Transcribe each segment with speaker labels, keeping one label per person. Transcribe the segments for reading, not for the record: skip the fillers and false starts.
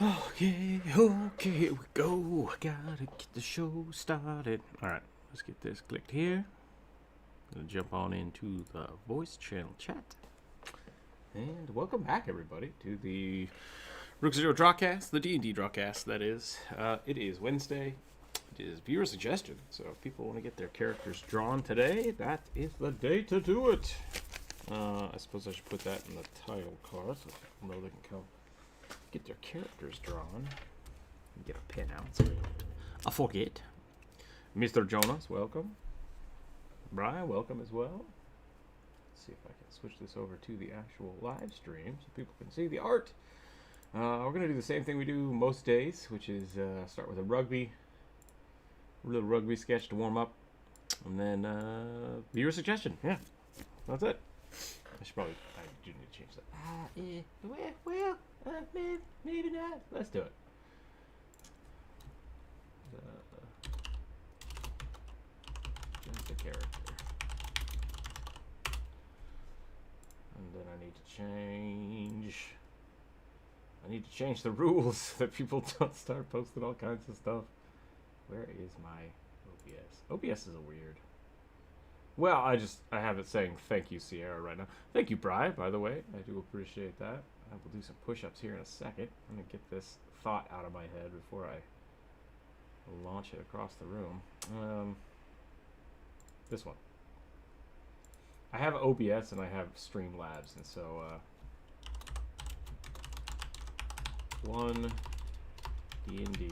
Speaker 1: Okay, here we go. Gotta get the show started. Alright, let's get this clicked here. Gonna jump on into the voice channel chat. And welcome back, everybody, to the Rookzer0 Drawcast, the D&D Drawcast, that is. It is Wednesday. It is viewer suggestion, so if people want to get their characters drawn today, that is the day to do it. I suppose I should put that in the title card so people know they can come get their characters drawn. Get a pen out so I forget. Mr. Jonas, welcome. Brian, welcome as well. Let's see if I can switch this over to the actual live stream so people can see the art. We're going to do the same thing we do most days, which is start with a little rugby sketch to warm up, and then viewer suggestion. Yeah, that's it. I do need to change that. Maybe not. Let's do it. Just the character. And then I need to change the rules so that people don't start posting all kinds of stuff. Where is my OBS? OBS is a weird. Well, I have it saying thank you, Sierra, right now. Thank you, Bri, by the way. I do appreciate that. I will do some push-ups here in a second. I'm going to get this thought out of my head before I launch it across the room. This one. I have OBS and I have Streamlabs, and so one D&D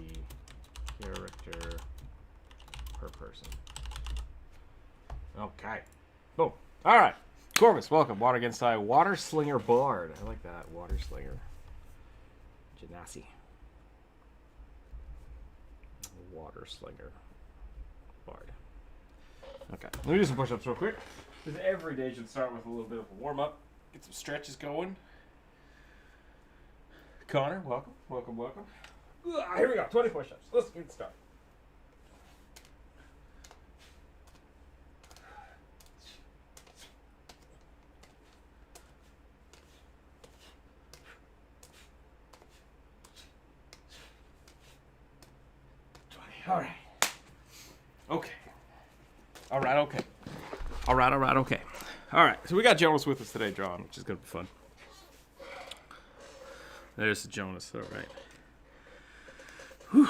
Speaker 1: character per person. Okay. Boom. All right. Corvus, welcome. Water Against I. Water Slinger Bard. I like that. Water Slinger. Genasi. Water Slinger Bard. Okay. Let me do some push-ups real quick. Because every day should start with a little bit of a warm-up. Get some stretches going. Connor, welcome. Welcome, welcome. Here we go. 20 push-ups. Let's get started. All right. Okay. All right. Okay. All right. All right. Okay. All right. So we got Jonas with us today, drawing, which is gonna be fun. There's the Jonas. All right. Whew.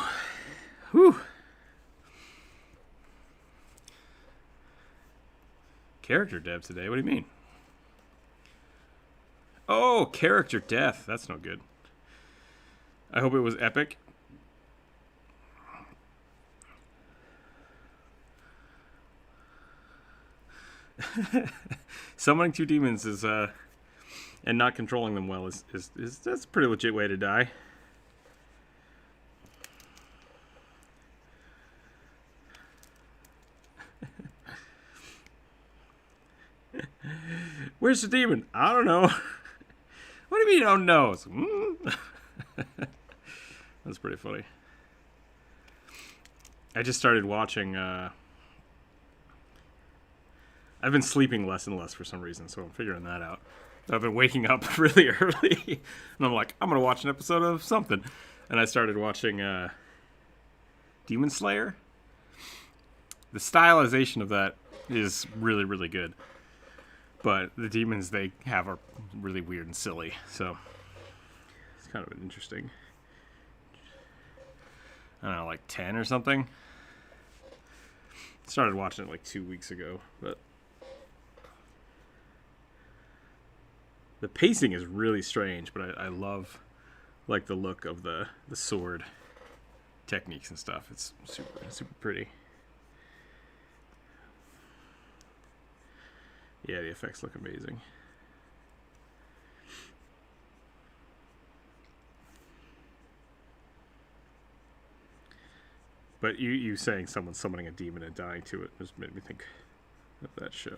Speaker 1: Whew. Character dev today. What do you mean? Oh, character death. That's no good. I hope it was epic. Summoning two demons is and not controlling them well is that's a pretty legit way to die. Where's the demon? I don't know. What do you mean you don't know? That's pretty funny. I just started watching I've been sleeping less and less for some reason, so I'm figuring that out. I've been waking up really early, and I'm like, I'm going to watch an episode of something. And I started watching Demon Slayer. The stylization of that is really, really good. But the demons they have are really weird and silly, so it's kind of interesting. I don't know, like 10 or something. Started watching it like 2 weeks ago, but the pacing is really strange, but I love like the look of the sword techniques and stuff. It's super pretty. Yeah, the effects look amazing. But you saying someone summoning a demon and dying to it just made me think of that show.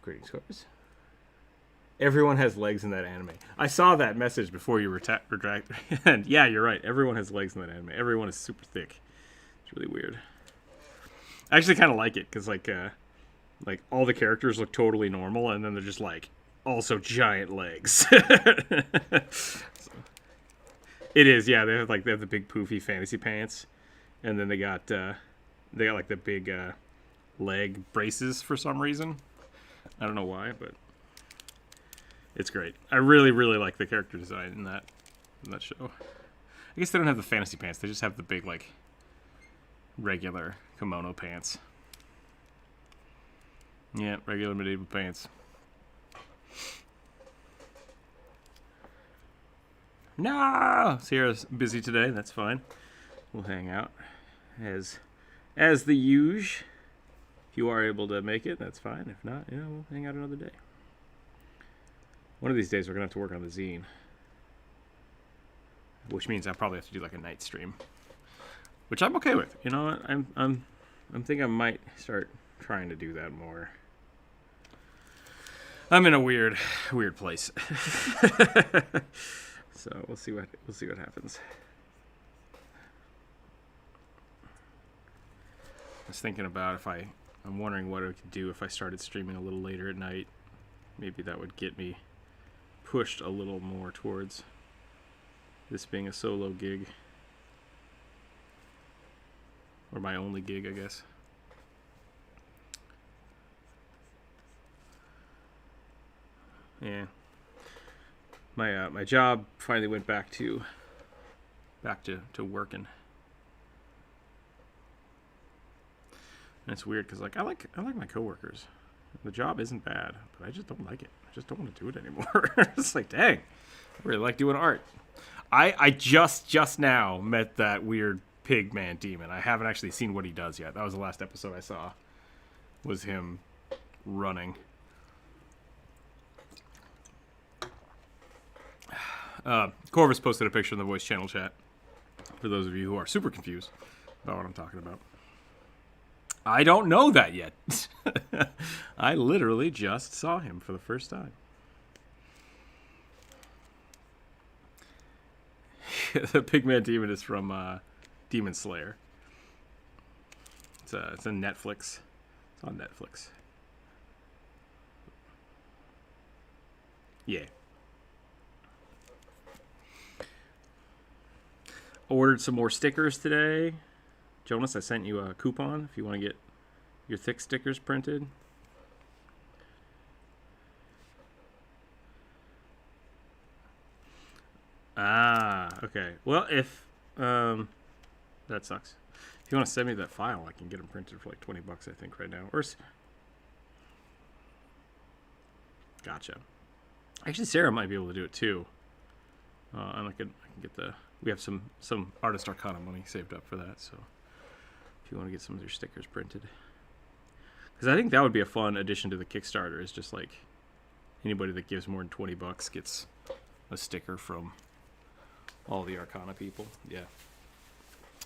Speaker 1: Greetings, Corpus. Everyone has legs in that anime. I saw that message before you were dragged. And yeah, you're right. Everyone has legs in that anime. Everyone is super thick. It's really weird. I actually kind of like it because, like Like, all the characters look totally normal, and then they're just, like, also giant legs. So, it is, yeah. They have the big poofy fantasy pants, and then they got like the big leg braces for some reason. I don't know why, but it's great. I really, really like the character design in that show. I guess they don't have the fantasy pants. They just have the big, like, regular kimono pants. Yeah, regular medieval pants. No! Sierra's busy today. That's fine. We'll hang out as the usual. If you are able to make it, that's fine. If not, we'll hang out another day. One of these days, we're gonna have to work on the zine, which means I probably have to do like a night stream, which I'm okay with. You know what? I'm thinking I might start trying to do that more. I'm in a weird place. So we'll see what happens. I was thinking about I'm wondering what I could do if I started streaming a little later at night. Maybe that would get me pushed a little more towards this being a solo gig. Or my only gig, I guess. Yeah. My job finally went back to working. And it's weird because, like, I like my coworkers. The job isn't bad, but I just don't like it. I just don't want to do it anymore. It's like, dang, I really like doing art. I just now met that weird pig man demon. I haven't actually seen what he does yet. That was the last episode I saw. Was him running. Corvus posted a picture in the voice channel chat for those of you who are super confused about what I'm talking about. I don't know that yet. I literally just saw him for the first time. The Pigman Demon is from Demon Slayer. It's a Netflix. It's on Netflix. Yeah. Ordered some more stickers today. Jonas, I sent you a coupon if you want to get your thick stickers printed. Ah, okay. Well, if that sucks. If you want to send me that file, I can get them printed for like $20, I think, right now. Or gotcha. Actually, Sarah might be able to do it too. And I can get the. We have some Artist Arcana money saved up for that, so if you want to get some of your stickers printed, because I think that would be a fun addition to the Kickstarter. Is just like anybody that gives more than $20 gets a sticker from all the Arcana people. Yeah,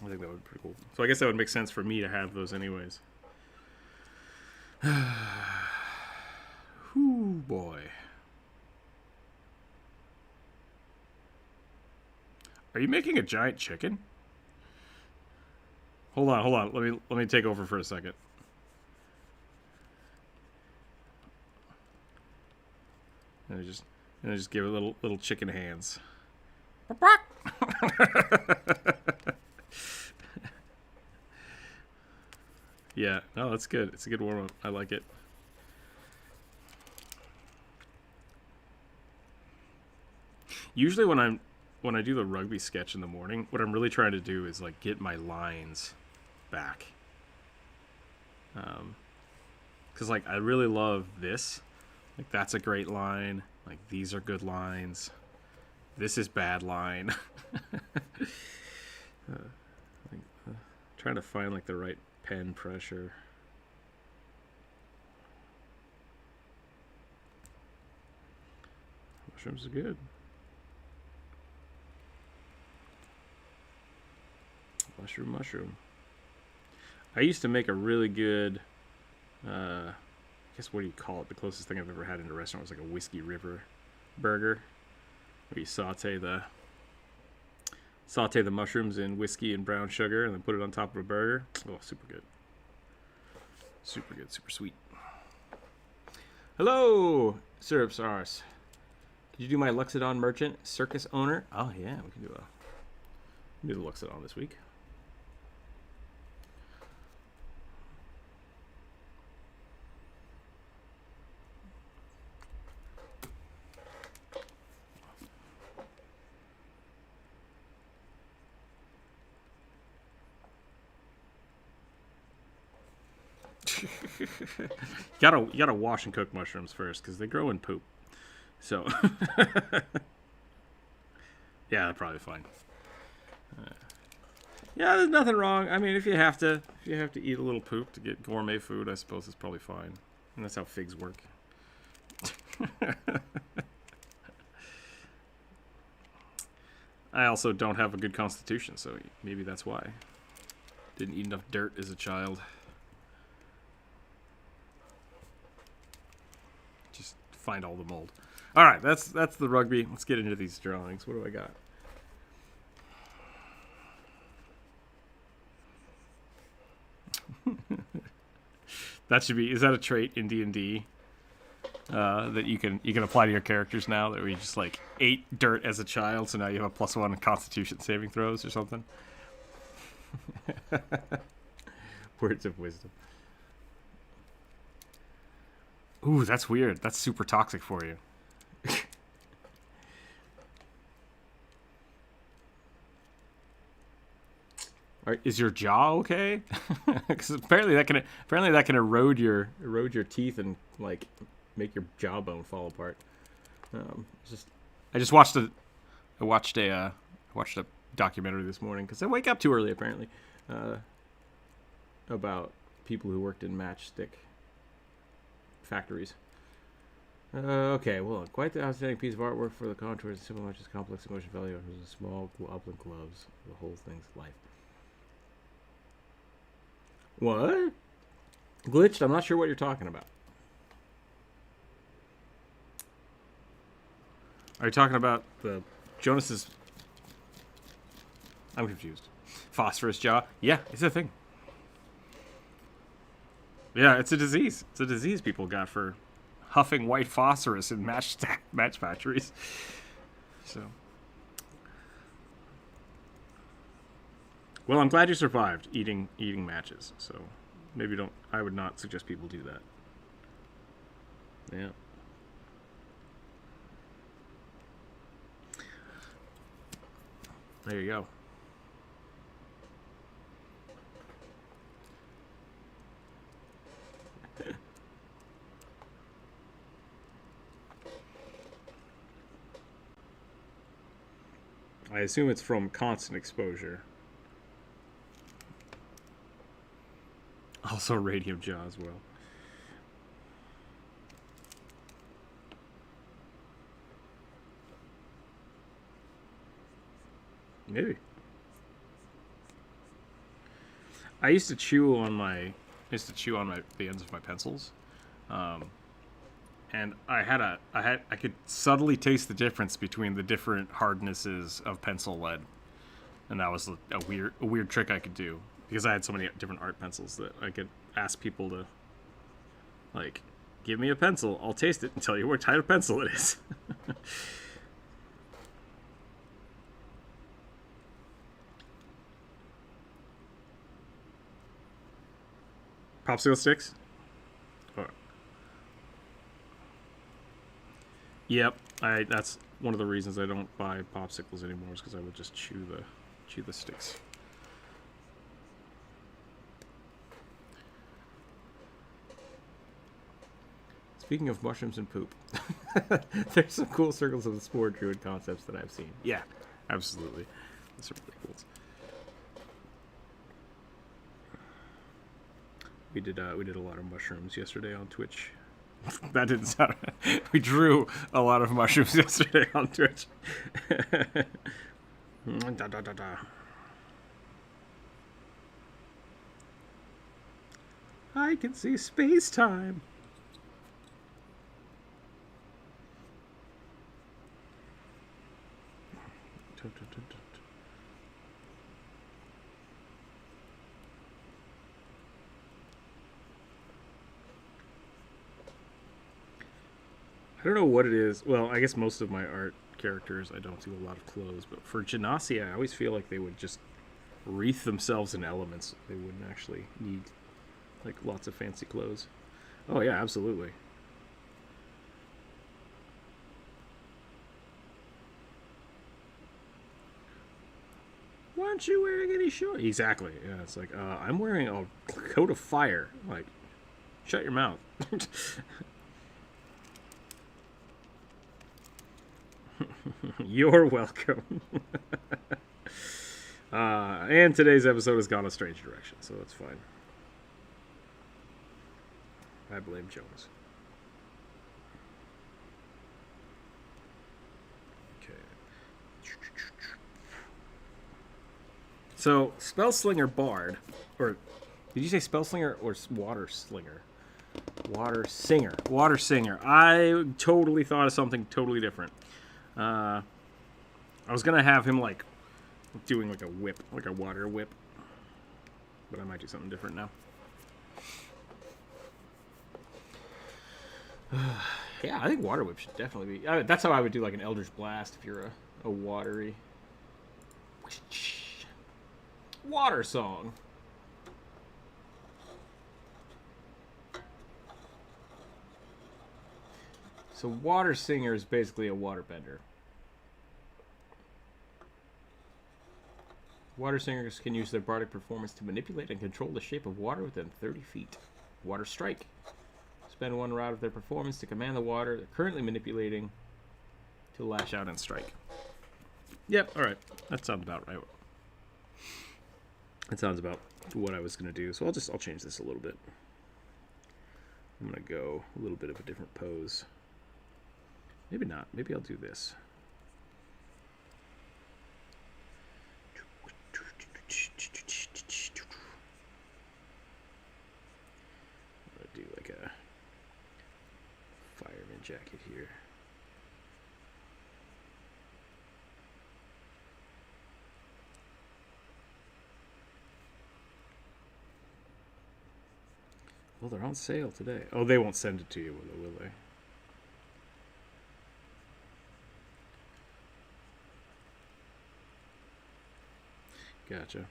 Speaker 1: I think that would be pretty cool. So I guess that would make sense for me to have those anyways. Whoo boy. Are you making a giant chicken? Hold on. Let me take over for a second. And I just give it little chicken hands. Yeah, no, that's good. It's a good warm up. I like it. Usually when I do the rugby sketch in the morning, what I'm really trying to do is like get my lines back. Because like I really love this. Like that's a great line. Like these are good lines. This is bad line. Trying to find like the right pen pressure. Mushrooms are good. Mushroom. I used to make a really good, I guess what do you call it? The closest thing I've ever had in a restaurant was like a Whiskey River burger, where you saute the mushrooms in whiskey and brown sugar and then put it on top of a burger. Oh, super good. Super good, super sweet. Hello, Syrups Ars. Could you do my Luxodon merchant circus owner? Oh yeah, we can do the Luxodon this week. you gotta wash and cook mushrooms first because they grow in poop. So yeah, that's probably fine. Yeah, there's nothing wrong. I mean, if you have to eat a little poop to get gourmet food, I suppose it's probably fine. And that's how figs work. I also don't have a good constitution, so maybe that's why. Didn't eat enough dirt as a child. Just find all the mold. All right, that's the rugby. Let's get into these drawings. What do I got? That should be. Is that a trait in D&D that you can apply to your characters now? That we just like ate dirt as a child, so now you have a +1 in Constitution saving throws or something. Words of wisdom. Ooh, that's weird. That's super toxic for you. Is your jaw okay? Because apparently that can erode your teeth and like make your jawbone fall apart. I watched a documentary this morning because I wake up too early apparently about people who worked in matchstick factories. Okay, well, quite the outstanding piece of artwork for the contours and simple matches complex emotion value of the small upland gloves. The whole thing's life. What? Glitched? I'm not sure what you're talking about. Are you talking about the Jonas's... I'm confused. Phosphorus jaw? Yeah, it's a thing. Yeah, it's a disease. It's a disease people got for huffing white phosphorus in match factories. So... Well, I'm glad you survived eating matches. So maybe don't. I would not suggest people do that. Yeah. There you go. I assume it's from constant exposure. Also radium jaw as well. Maybe. I used to chew on the ends of my pencils, and I could subtly taste the difference between the different hardnesses of pencil lead, and that was a weird trick I could do. Because I had so many different art pencils that I could ask people to, like, give me a pencil, I'll taste it and tell you what type of pencil it is. Popsicle sticks? Oh. Yep, that's one of the reasons I don't buy popsicles anymore is because I would just chew the sticks. Speaking of mushrooms and poop, there's some cool circles of the spore druid concepts that I've seen. Yeah, absolutely. That's really cool. We did a lot of mushrooms yesterday on Twitch. That didn't sound. We drew a lot of mushrooms yesterday on Twitch. I can see space time. I don't know what it is. Well, I guess most of my art characters, I don't do a lot of clothes. But for Genasi, I always feel like they would just wreath themselves in elements. They wouldn't actually need like lots of fancy clothes. Oh yeah, absolutely. Why aren't you wearing any shorts? Exactly. Yeah, it's like I'm wearing a coat of fire. Like, shut your mouth. You're welcome. And today's episode has gone a strange direction, so that's fine. I blame Jones. Okay. So, Spellslinger Bard, or did you say Spellslinger or Water Slinger? Water Singer. Water Singer. I totally thought of something totally different. I was gonna have him like doing like a whip, like a water whip, but I might do something different now. Yeah, I think water whip should definitely be. That's how I would do like an Eldritch Blast if you're a watery water song. So Water Singer is basically a waterbender. Water singers can use their bardic performance to manipulate and control the shape of water within 30 feet. Water Strike. Spend one round of their performance to command the water they're currently manipulating to lash out and strike. Yep, alright. That sounds about right. That sounds about what I was going to do. So I'll change this a little bit. I'm going to go a little bit of a different pose. Maybe not. Maybe I'll do this. I'm going to do like a fireman jacket here. Well, they're on sale today. Oh, they won't send it to you, will they? Gotcha.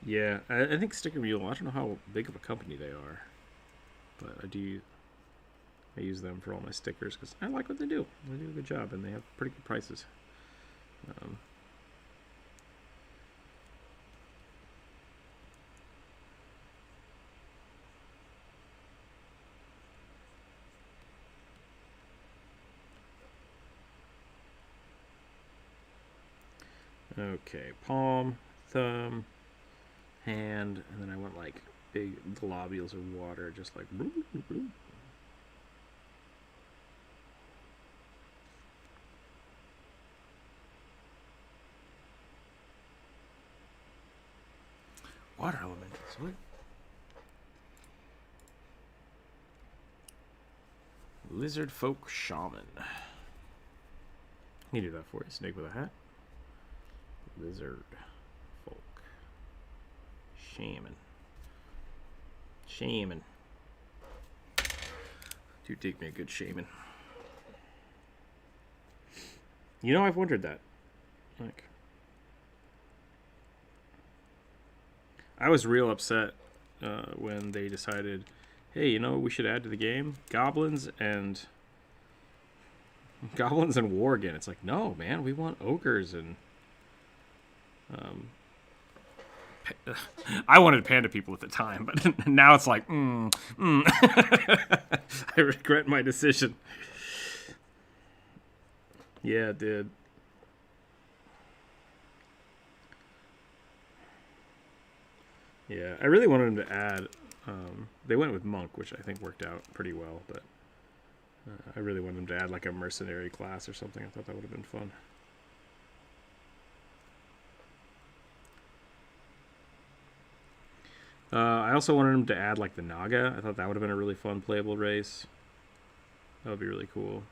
Speaker 1: Yeah, I think Sticker Mule, I don't know how big of a company they are, but I use them for all my stickers because I like what they do. They do a good job, and they have pretty good prices. Okay, palm, thumb, hand, and then I want like big globules of water, just like bloop, bloop, bloop. Water elementals, what? Lizard folk shaman. Can you do that for you? Snake with a hat. Lizard folk shaman. Shaman. Do take me a good shaman. You know, I've wondered that. Like, I was real upset when they decided, hey, you know what we should add to the game? Goblins and Worgen. It's like, no, man, we want ogres and I wanted panda people at the time, but now it's like, I regret my decision. Yeah, it did. Yeah, I really wanted them to add. They went with monk, which I think worked out pretty well, but I really wanted them to add like a mercenary class or something. I thought that would have been fun. I also wanted them to add like the Naga. I thought that would have been a really fun playable race. That would be really cool.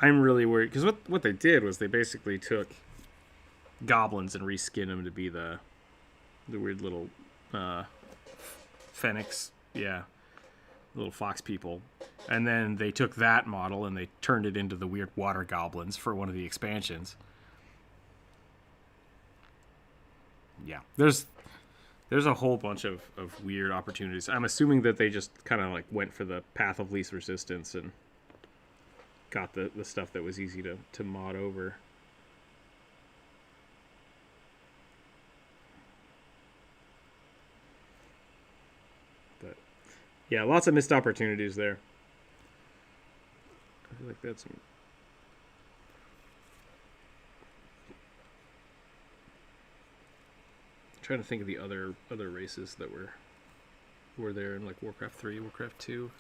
Speaker 1: I'm really worried because what they did was they basically took goblins and reskinned them to be the weird little phoenix, yeah, little fox people, and then they took that model and they turned it into the weird water goblins for one of the expansions. Yeah, there's a whole bunch of weird opportunities. I'm assuming that they just kind of like went for the path of least resistance and got the stuff that was easy to mod over. But yeah, lots of missed opportunities there. I feel like that's some... I'm trying to think of the other races that were there in like Warcraft 3, Warcraft 2.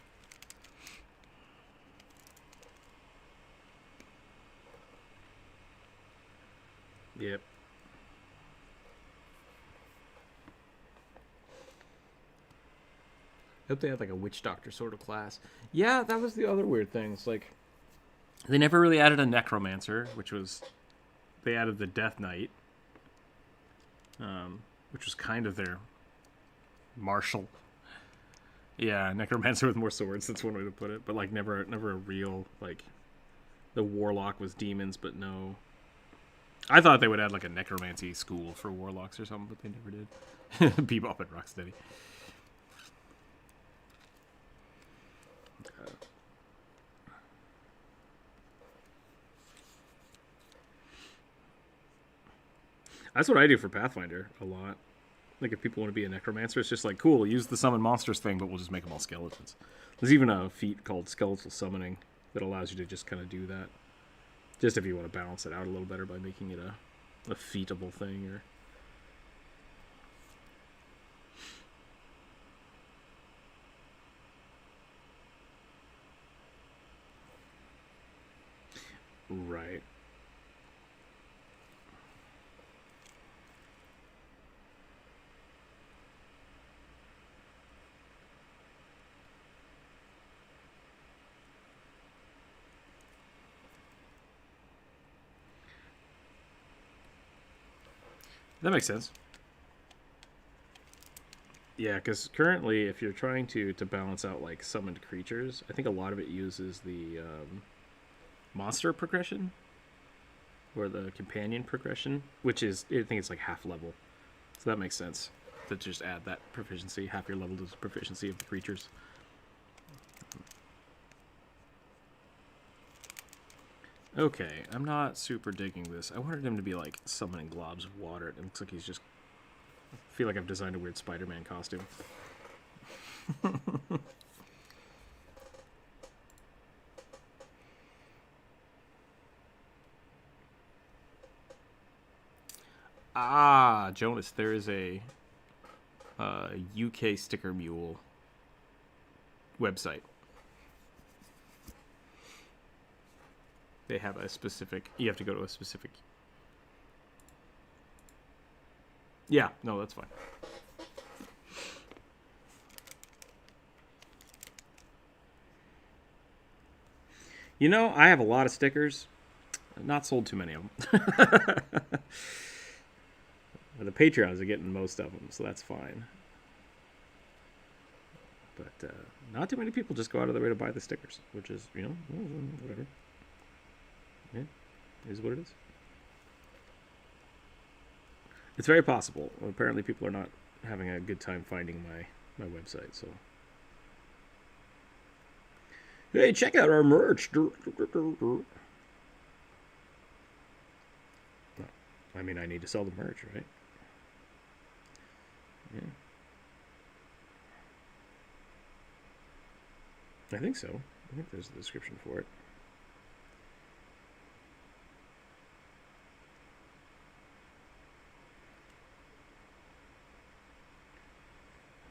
Speaker 1: Yep. I hope they had like a witch doctor sort of class. Yeah, that was the other weird thing. It's like they never really added a necromancer, which was they added the Death Knight, which was kind of their martial. Yeah, necromancer with more swords. That's one way to put it. But like never a real like the warlock was demons, but no. I thought they would add like a necromancy school for warlocks or something, but they never did. Bebop and Rocksteady. That's what I do for Pathfinder a lot. Like if people want to be a necromancer, it's just like, cool, use the summon monsters thing, but we'll just make them all skeletons. There's even a feat called skeletal summoning that allows you to just kind of do that. Just if you want to balance it out a little better by making it a featable thing. Or right. That makes sense. Yeah, because currently, if you're trying to balance out like summoned creatures, I think a lot of it uses the monster progression or the companion progression, which is I think it's like half level. So that makes sense to just add that proficiency, half your level to the proficiency of the creatures. Okay, I'm not super digging this. I wanted him to be like summoning globs of water. It looks like he's just... I feel like I've designed a weird Spider-Man costume. Ah, Jonas, there is a UK Sticker Mule website. They have a specific... You have to go to a specific... Yeah, no, that's fine. You know, I have a lot of stickers. I've not sold too many of them. The Patreons are getting most of them, so that's fine. But not too many people just go out of their way to buy the stickers, which is, you know, whatever. Yeah, it is what it is. It's very possible. Apparently people are not having a good time finding my website, so... Hey, check out our merch! I mean, I need to sell the merch, right? Yeah. I think so. I think there's a description for it.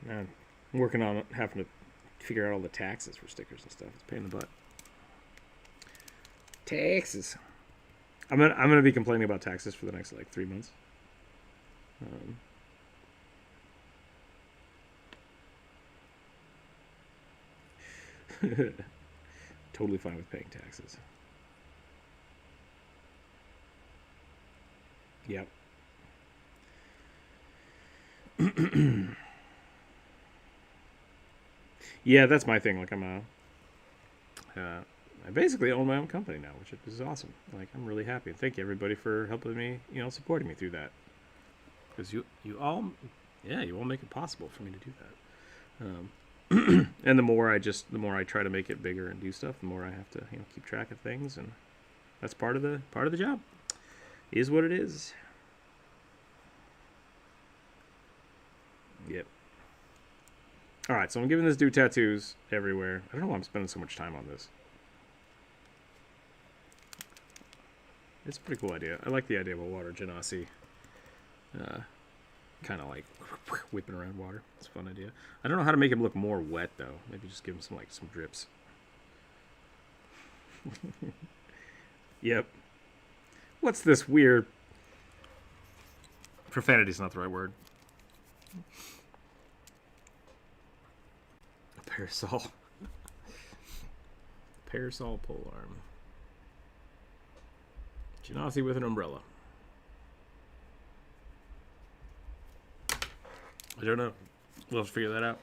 Speaker 1: I'm working on having to figure out all the taxes for stickers and stuff. It's a pain in the butt. Taxes. I'm gonna be complaining about taxes for the next like 3 months. Totally fine with paying taxes. Yep. Yeah, that's my thing. Like I basically own my own company now, which is awesome. Like I'm really happy. Thank you everybody for helping me, supporting me through that. Because you all make it possible for me to do that. And the more I try to make it bigger and do stuff, the more I have to keep track of things, and that's part of the job. Is what it is. Yep. All right, so I'm giving this dude tattoos everywhere. I don't know why I'm spending so much time on this. It's a pretty cool idea. I like the idea of a water genasi. Kind of like whipping around water. It's a fun idea. I don't know how to make him look more wet though. Maybe just give him some drips. Yep. What's this weird? Profanity's not the right word. A parasol. Parasol polearm. Genasi with an umbrella. I don't know. We'll have to figure that out.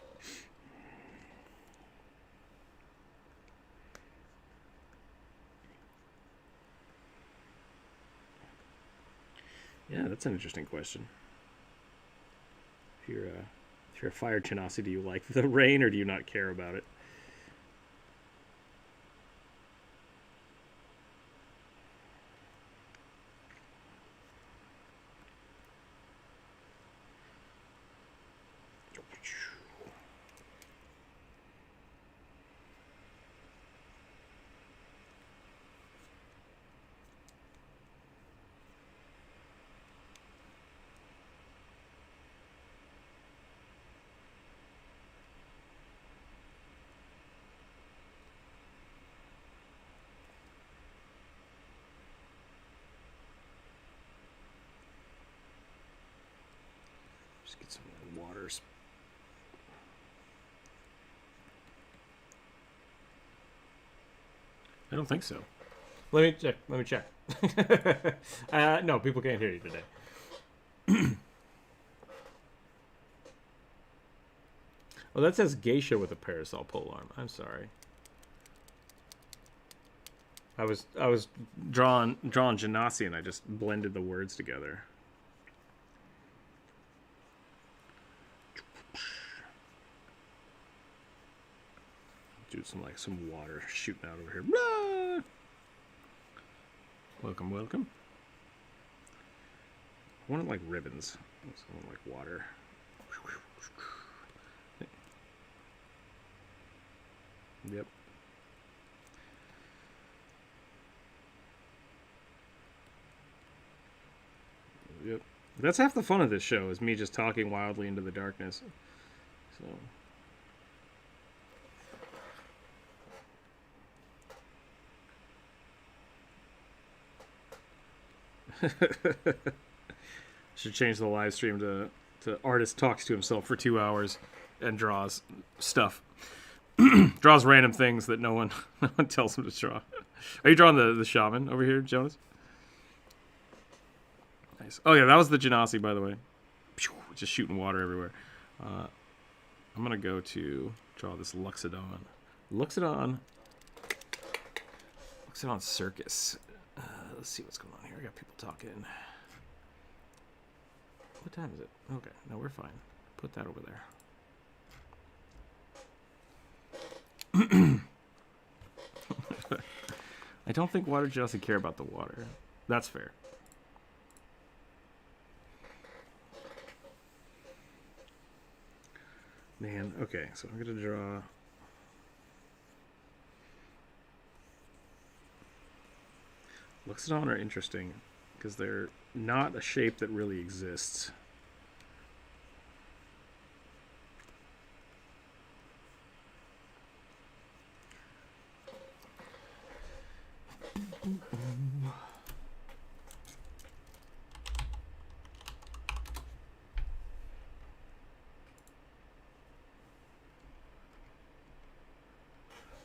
Speaker 1: Yeah, that's an interesting question. If you're a fire genasi, do you like the rain or do you not care about it? Just get some waters. I don't think so. Let me check. No, people can't hear you today. Oh, that says geisha with a parasol polearm. I'm sorry. I was drawing genasi and I just blended the words together. Do some water shooting out over here. Blah! Welcome, welcome. I want it like ribbons. I want like water. Yep. Yep. That's half the fun of this show, is me just talking wildly into the darkness. So should change the live stream to artist talks to himself for 2 hours and draws stuff. Draws random things that no one tells him to draw. Are you drawing the shaman over here, Jonas? Nice. Oh yeah, that was the genasi, by the way. Just shooting water everywhere. I'm gonna go to draw this Luxodon. Luxodon Circus. Let's see what's going on here. I got people talking. What time is it? Okay, no, we're fine. Put that over there. I don't think water genasi care about the water. That's fair. Man, okay, so I'm gonna draw. Luxodon are interesting because they're not a shape that really exists.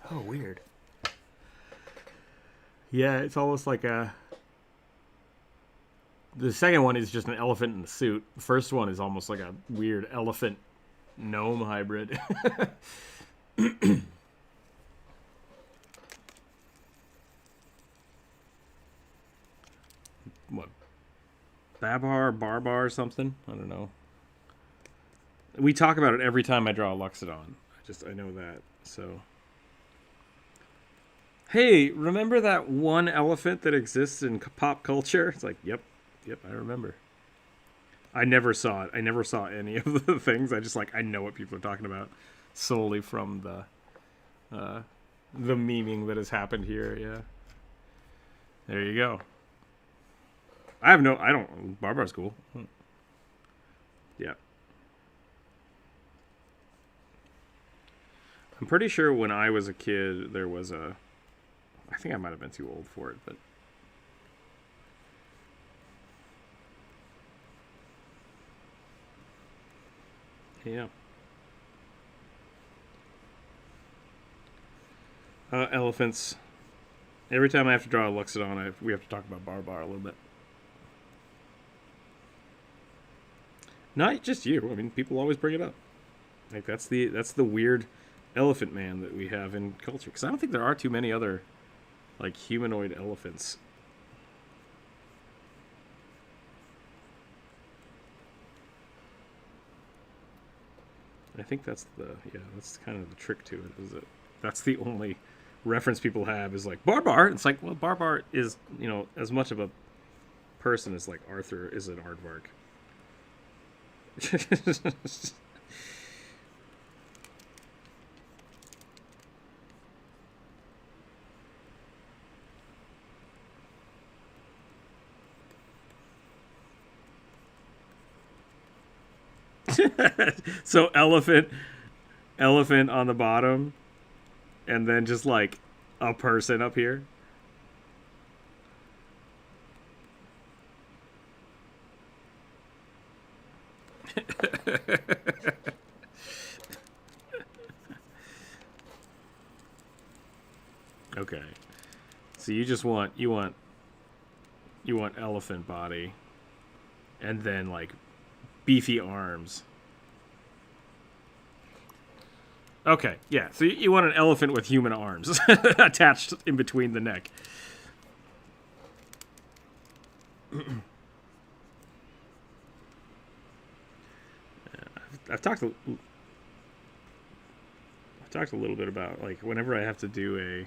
Speaker 1: Oh, weird. Yeah, it's almost like The second one is just an elephant in a suit. The first one is almost like a weird elephant gnome hybrid. What? Barbar or something? I don't know. We talk about it every time I draw a Luxodon. I know that. So, hey, remember that one elephant that exists in pop culture? It's like, yep, I remember. I never saw it. I never saw any of the things. I know what people are talking about solely from the memeing that has happened here. Yeah. There you go. Barbar's cool. Yeah. I'm pretty sure when I was a kid, there was I think I might have been too old for it, but. Yeah. Elephants. Every time I have to draw a Luxodon, we have to talk about Barbar a little bit. Not just you. I mean, people always bring it up. Like that's the weird elephant man that we have in culture. Because I don't think there are too many other like humanoid elephants. I think that's kind of the trick to it. Is that that's the only reference people have is like Barbar. It's like, well, Barbar is, as much of a person as like Arthur is an aardvark. So elephant on the bottom, and then just like a person up here. Okay, so you want elephant body, and then like beefy arms. Okay, yeah. So you want an elephant with human arms attached in between the neck. I've talked a little bit about like whenever I have to do a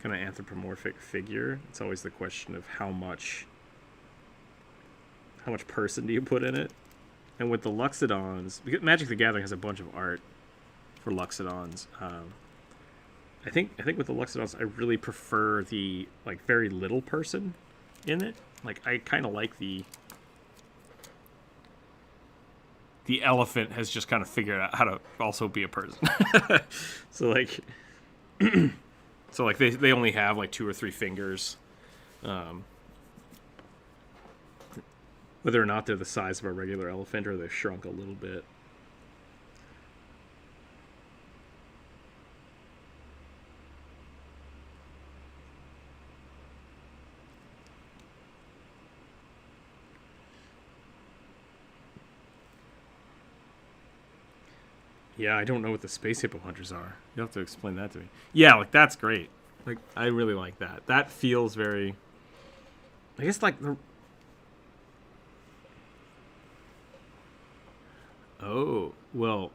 Speaker 1: kind of anthropomorphic figure, it's always the question of how much person do you put in it? And with the Luxodons, because Magic the Gathering has a bunch of art for Luxodons. I think with the Luxodons, I really prefer the like very little person in it. Like I kind of like the elephant has just kind of figured out how to also be a person. So like, they only have like 2 or 3 fingers. Whether or not they're the size of a regular elephant or they've shrunk a little bit. Yeah, I don't know what the space hippo hunters are. You'll have to explain that to me. Yeah, like that's great. Like I really like that. That feels very, I guess like the. Oh, well.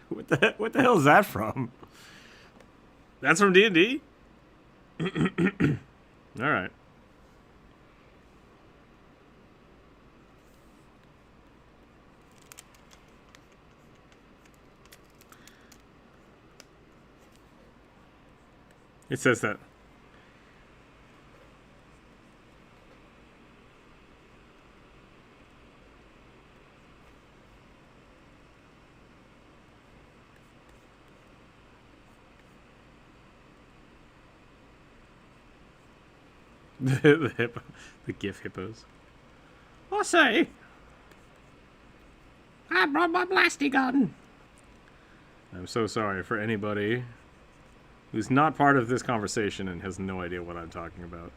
Speaker 1: What the hell is that from? That's from D&D? All right. It says that. The hippo, the GIF hippos. I say, I brought my blasty gun. I'm so sorry for anybody who's not part of this conversation and has no idea what I'm talking about.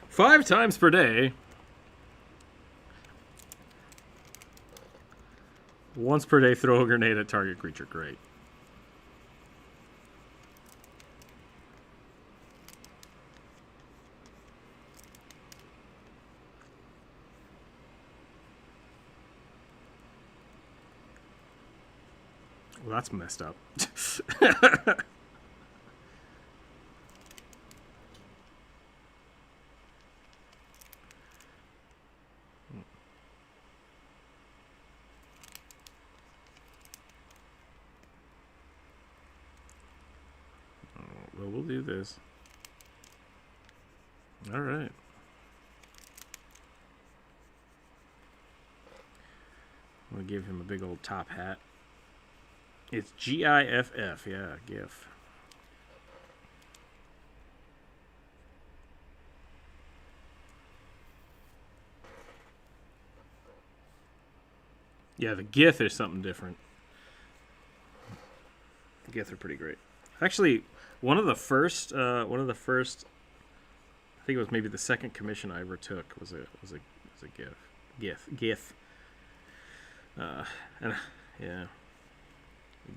Speaker 1: Five times per day. Once per day, throw a grenade at target creature. Great. Well, that's messed up. Well, we'll do this. All right. I'm going to give him a big old top hat. It's GIFF, yeah, GIF. Yeah, the GIF is something different. The GIF are pretty great. Actually, one of the first, I think it was maybe the second commission I ever took was a GIF. And yeah.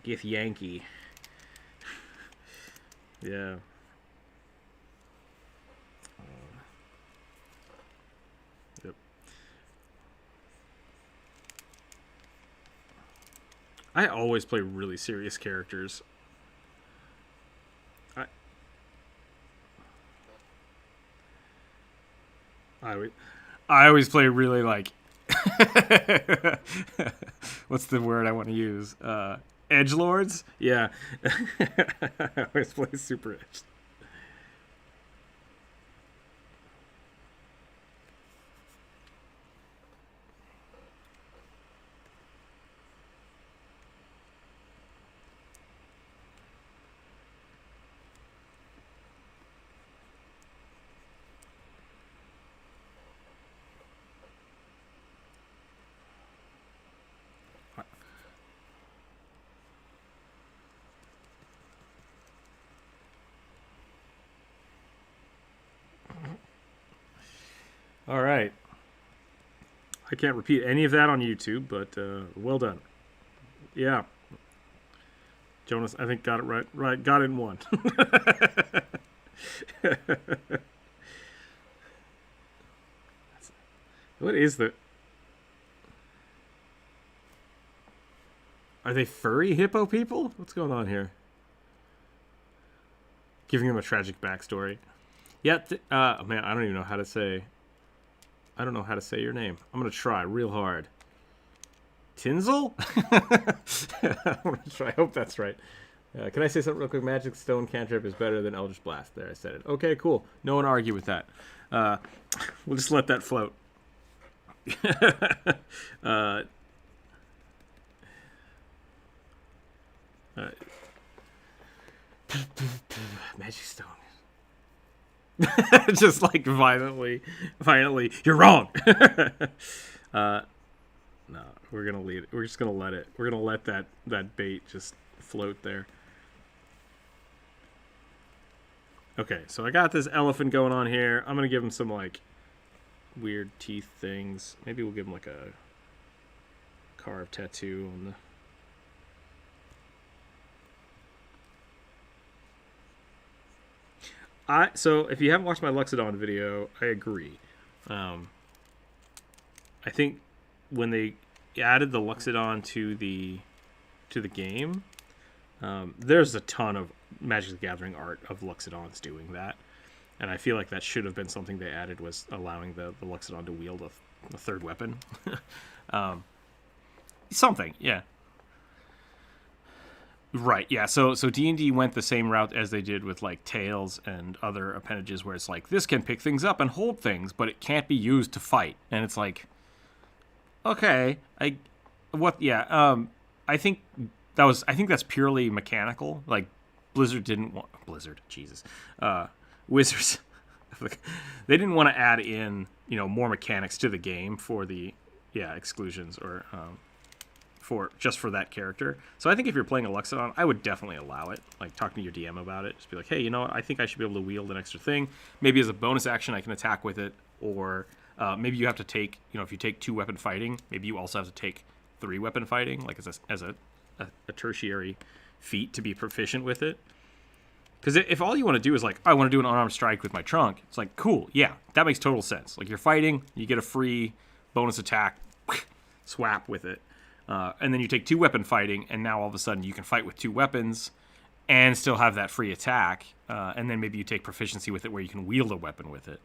Speaker 1: GIF Yankee. Yeah. Yep. I always play really serious characters. I always play really like what's the word I want to use? Edgelords? Yeah. I always play super edge. All right. I can't repeat any of that on YouTube, but well done. Yeah. Jonas, I think got it right. Right, got it in one. What is the... Are they furry hippo people? What's going on here? Giving them a tragic backstory. Yeah, man, I don't even know how to say... I don't know how to say your name. I'm going to try real hard. Tinsel? I'm going to try. I hope that's right. Can I say something real quick? Magic Stone cantrip is better than Eldritch Blast. There, I said it. Okay, cool. No one argue with that. We'll just let that float. Magic Stone. Just like violently, you're wrong. No, we're gonna lead it. We're just gonna let it. We're gonna let that bait just float there. Okay, so I got this elephant going on here. I'm gonna give him some like weird teeth things. Maybe we'll give him like a carved tattoo on the... So if you haven't watched my Luxodon video, I agree. I think when they added the Luxodon to the game, there's a ton of Magic the Gathering art of Luxodons doing that, and I feel like that should have been something they added, was allowing the Luxodon to wield a third weapon. Something, yeah. Right, yeah. So D&D went the same route as they did with like Tails and other appendages, where it's like, this can pick things up and hold things, but it can't be used to fight. And it's like, okay, I think that's purely mechanical. Like Wizards they didn't want to add in, you know, more mechanics to the game for the exclusions or for that character. So I think if you're playing a Luxodon, I would definitely allow it. Like, talking to your DM about it, just be like, hey, you know what? I think I should be able to wield an extra thing. Maybe as a bonus action, I can attack with it, or maybe you have to take, you know, if you take 2 weapon fighting, maybe you also have to take 3 weapon fighting, like as a tertiary feat to be proficient with it. Because if all you want to do is like, I want to do an unarmed strike with my trunk, it's like, cool, yeah, that makes total sense. Like, you're fighting, you get a free bonus attack, swap with it. And then you take 2 weapon fighting, and now all of a sudden you can fight with 2 weapons and still have that free attack. And then maybe you take proficiency with it where you can wield a weapon with it.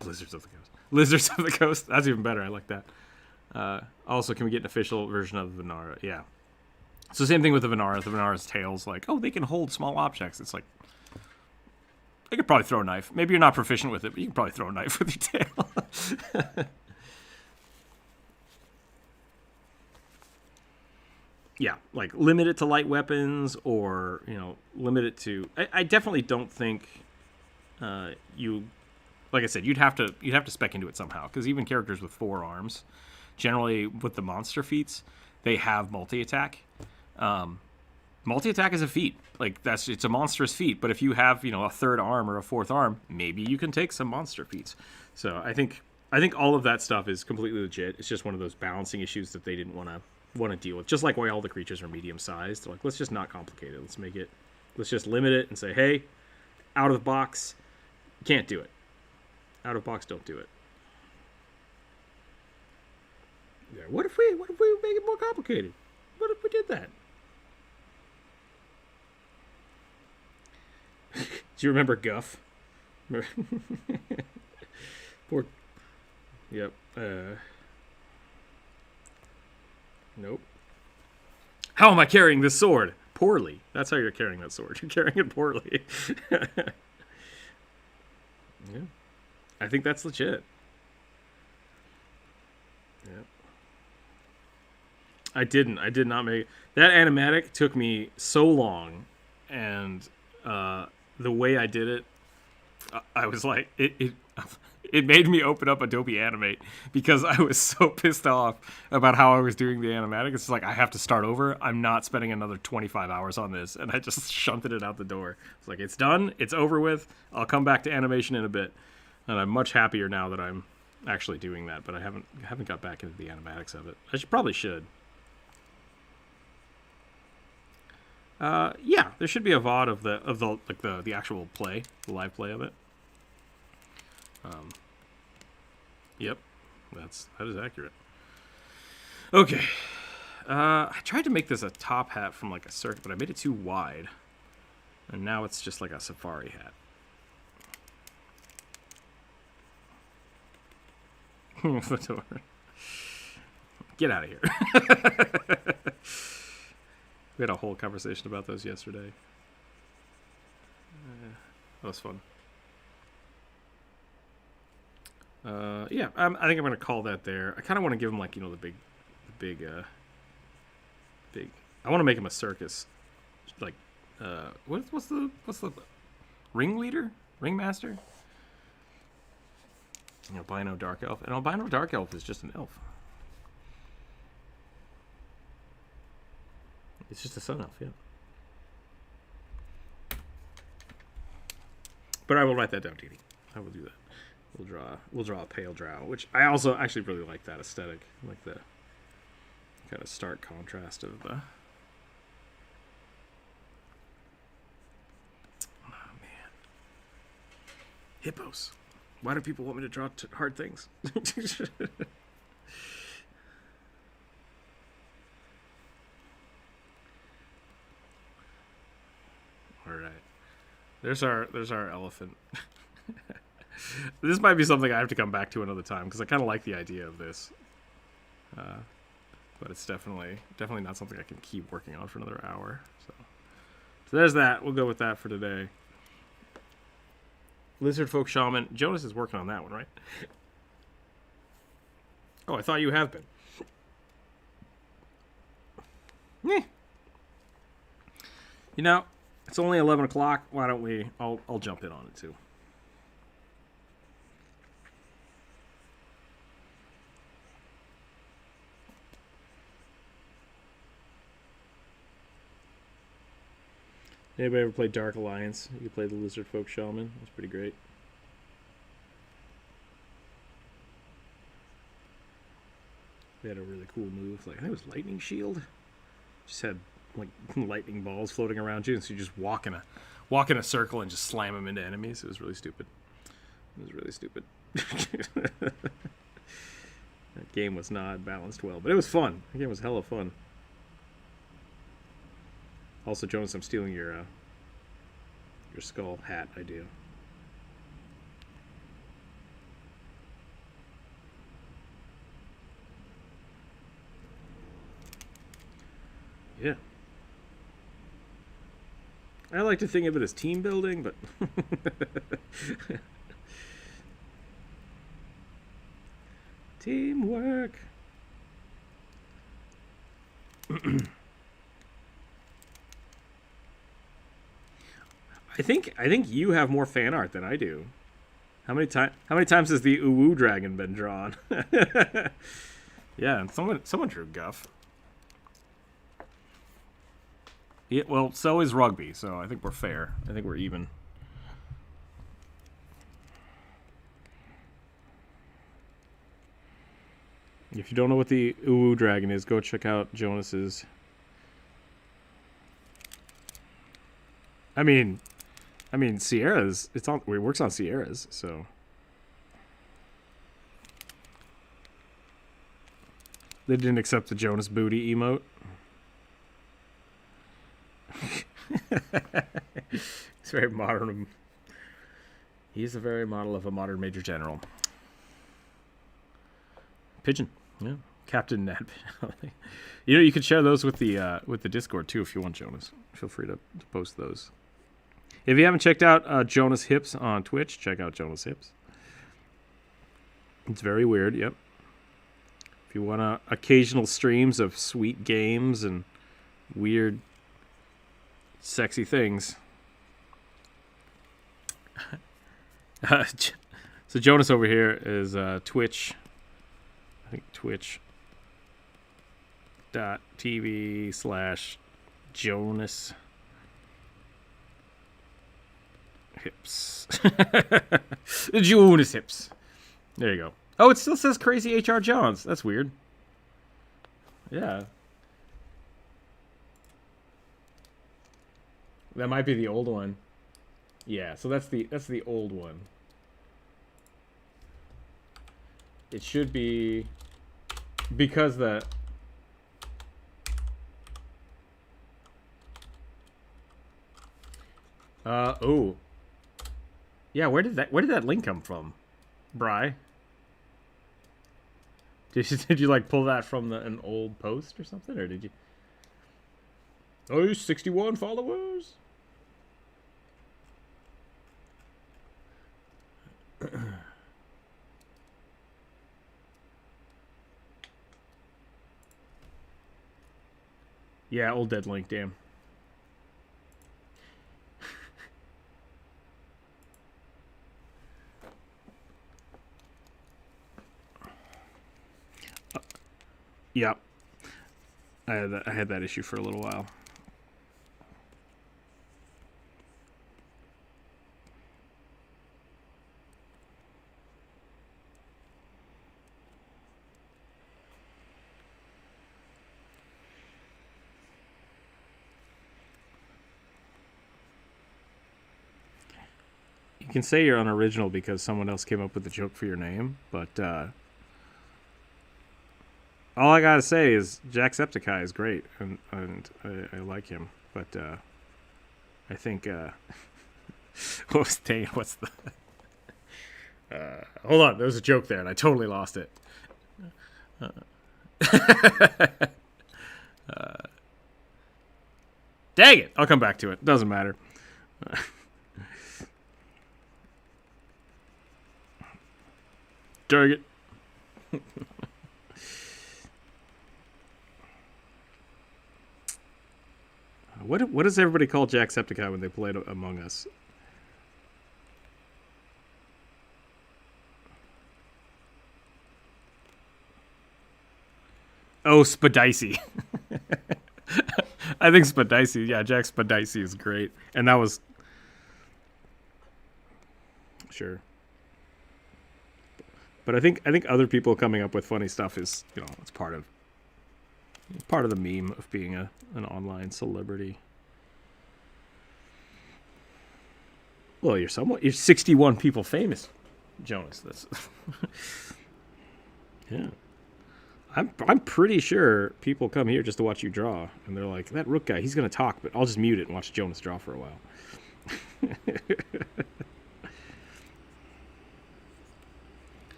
Speaker 1: Blizzards of the Coast. Lizards of the Coast. That's even better. I like that. Also, can we get an official version of the Venara? Yeah. So same thing with the Venara. The Venara's tails, like, oh, they can hold small objects. It's like, they could probably throw a knife. Maybe you're not proficient with it, but you can probably throw a knife with your tail. Yeah, like, limit it to light weapons, or, you know, limit it to... I definitely don't think you... Like I said, you'd have to spec into it somehow, because even characters with 4 arms, generally with the monster feats, they have multi-attack. Multi-attack is a feat. Like, it's a monstrous feat, but if you have, you know, a 3rd arm or a 4th arm, maybe you can take some monster feats. So I think all of that stuff is completely legit. It's just one of those balancing issues that they didn't want to deal with. Just like why all the creatures are medium-sized. They're like, let's just not complicate it. Let's just limit it and say, hey, out of the box, can't do it. Out of box, don't do it. Yeah, what if we make it more complicated? What if we did that? Do you remember Guff? Poor. Yep. Nope. How am I carrying this sword? Poorly. That's how you're carrying that sword. You're carrying it poorly. Yeah. I think that's legit. Yeah. I did not make... That animatic took me so long, and the way I did it, I was like... It made me open up Adobe Animate because I was so pissed off about how I was doing the animatic. It's like, I have to start over. I'm not spending another 25 hours on this. And I just shunted it out the door. It's like, it's done. It's over with. I'll come back to animation in a bit. And I'm much happier now that I'm actually doing that. But I haven't got back into the animatics of it. Probably should. Yeah, there should be a VOD of the actual play, the live play of it. Yep, that is accurate. Okay, I tried to make this a top hat from like a circuit, but I made it too wide, and now it's just like a safari hat. Get out of here. We had a whole conversation about those yesterday. That was fun. Yeah, I think I'm gonna call that there. I kind of want to give him, like, you know, the big. I want to make him a circus, like, what's the ringleader, ringmaster? An albino dark elf. An albino dark elf is just an elf. It's just a sun elf, yeah. But I will write that down, Dee Dee. I will do that. We'll draw a pale drow, which I also actually really like that aesthetic, like the kind of stark contrast of the. Oh man, hippos. Why do people want me to draw hard things? All right, there's our elephant. This might be something I have to come back to another time because I kind of like the idea of this, but it's definitely not something I can keep working on for another hour. So there's that. We'll go with that for today. Lizard Folk Shaman. Jonas is working on that one, right? Oh, I thought you have been. You know, It's only 11 o'clock. Why don't we? I'll jump in on it too. Anybody ever played Dark Alliance? You played the Lizard Folk Shaman. That's pretty great. They had a really cool move. Like I think it was Lightning Shield. Just had like lightning balls floating around you, and so you just walk in a circle and just slam them into enemies. It was really stupid. It was really stupid. That game was not balanced well, but it was fun. The game was hella fun. Also, Jonas, I'm stealing your skull hat idea. Yeah. I like to think of it as team building, but teamwork. I think you have more fan art than I do. How many times has the Uwu dragon been drawn? Yeah, and someone drew Guff. Yeah, well, so is rugby, so I think we're fair. I think we're even. If you don't know what the Uwu dragon is, go check out Jonas's. I mean, Sierra's. It works on Sierra's, so. They didn't accept the Jonas booty emote. It's very modern. He's a very model of a modern major general. Pigeon, yeah, Captain Ned. You know, you could share those with the Discord too if you want, Jonas. Feel free to post those. If you haven't checked out Jonas Hips on Twitch, check out Jonas Hips. It's very weird. Yep. If you want occasional streams of sweet games and weird, sexy things. So Jonas over here is Twitch. I think twitch.tv/Jonas Hips. Jonas Hips. There you go. Oh, it still says Crazy HR Johns. That's weird. Yeah. That might be the old one. Yeah, so that's the old one. It should be because the oh. Yeah, where did that link come from? Bri? Did you like pull that from an old post or something, or did you? Oh, 61 followers. Yeah, old dead link, damn. Yeah, I had that issue for a little while. You can say you're unoriginal because someone else came up with the joke for your name, but all I gotta say is Jacksepticeye is great, and I like him, but I think what's the hold on, there was a joke there and I totally lost it. Dang it, I'll come back to it. Doesn't matter. Dang it. What does everybody call Jacksepticeye when they played Among Us? Oh, Spadicey. I think Spadicey. Yeah, Jack Spadicey is great, and that was sure. But I think other people coming up with funny stuff is, you know, it's part of the meme of being an online celebrity. Well, you're 61 people famous, Jonas. That's yeah. I'm pretty sure people come here just to watch you draw, and they're like, that Rook guy, he's gonna talk, but I'll just mute it and watch Jonas draw for a while.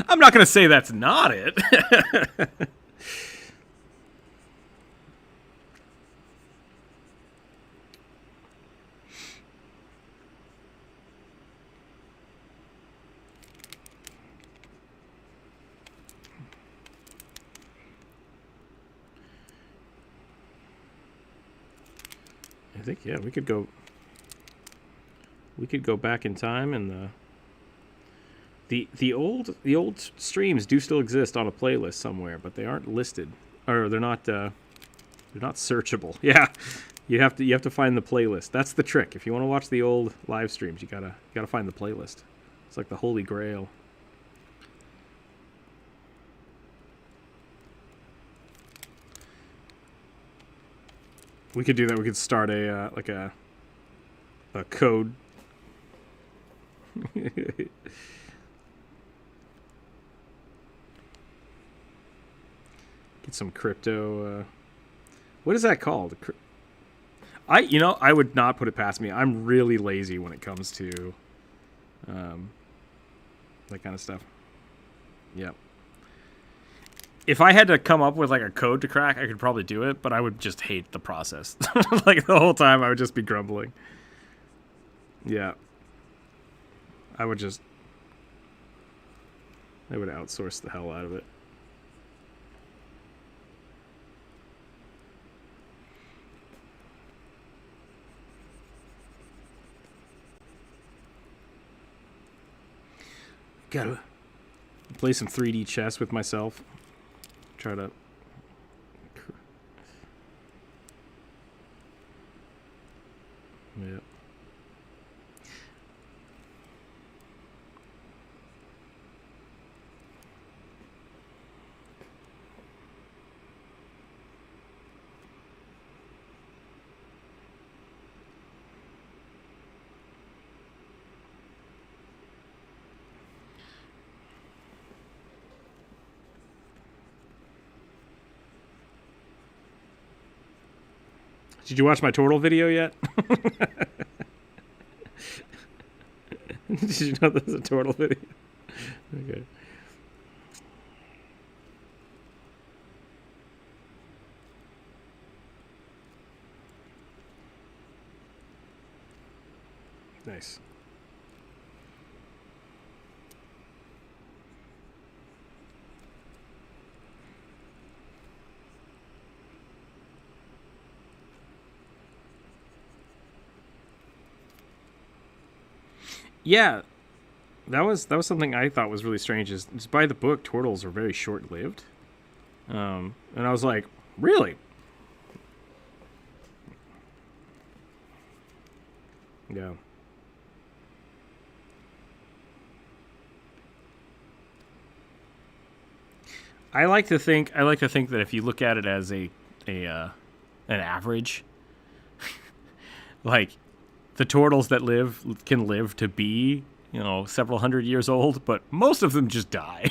Speaker 1: I'm not gonna say that's not it. I think, yeah, we could go back in time, and the old streams do still exist on a playlist somewhere, but they aren't listed, or they're not searchable. Yeah, you have to find the playlist. That's the trick. If you want to watch the old live streams, you gotta find the playlist. It's like the holy grail. We could do that. We could start a like a code. Get some crypto. What is that called? I would not put it past me. I'm really lazy when it comes to that kind of stuff. Yep. If I had to come up with like a code to crack, I could probably do it, but I would just hate the process. Like the whole time I would just be grumbling. Yeah. I would outsource the hell out of it. Gotta play some 3D chess with myself. Try to... Yeah. Did you watch my turtle video yet? Did you know there's a turtle video? Okay. Nice. Yeah, that was something I thought was really strange. Is by the book, turtles are very short-lived, and I was like, really? Yeah. I like to think that if you look at it as an average, like the turtles that can live to be, several hundred years old, but most of them just die.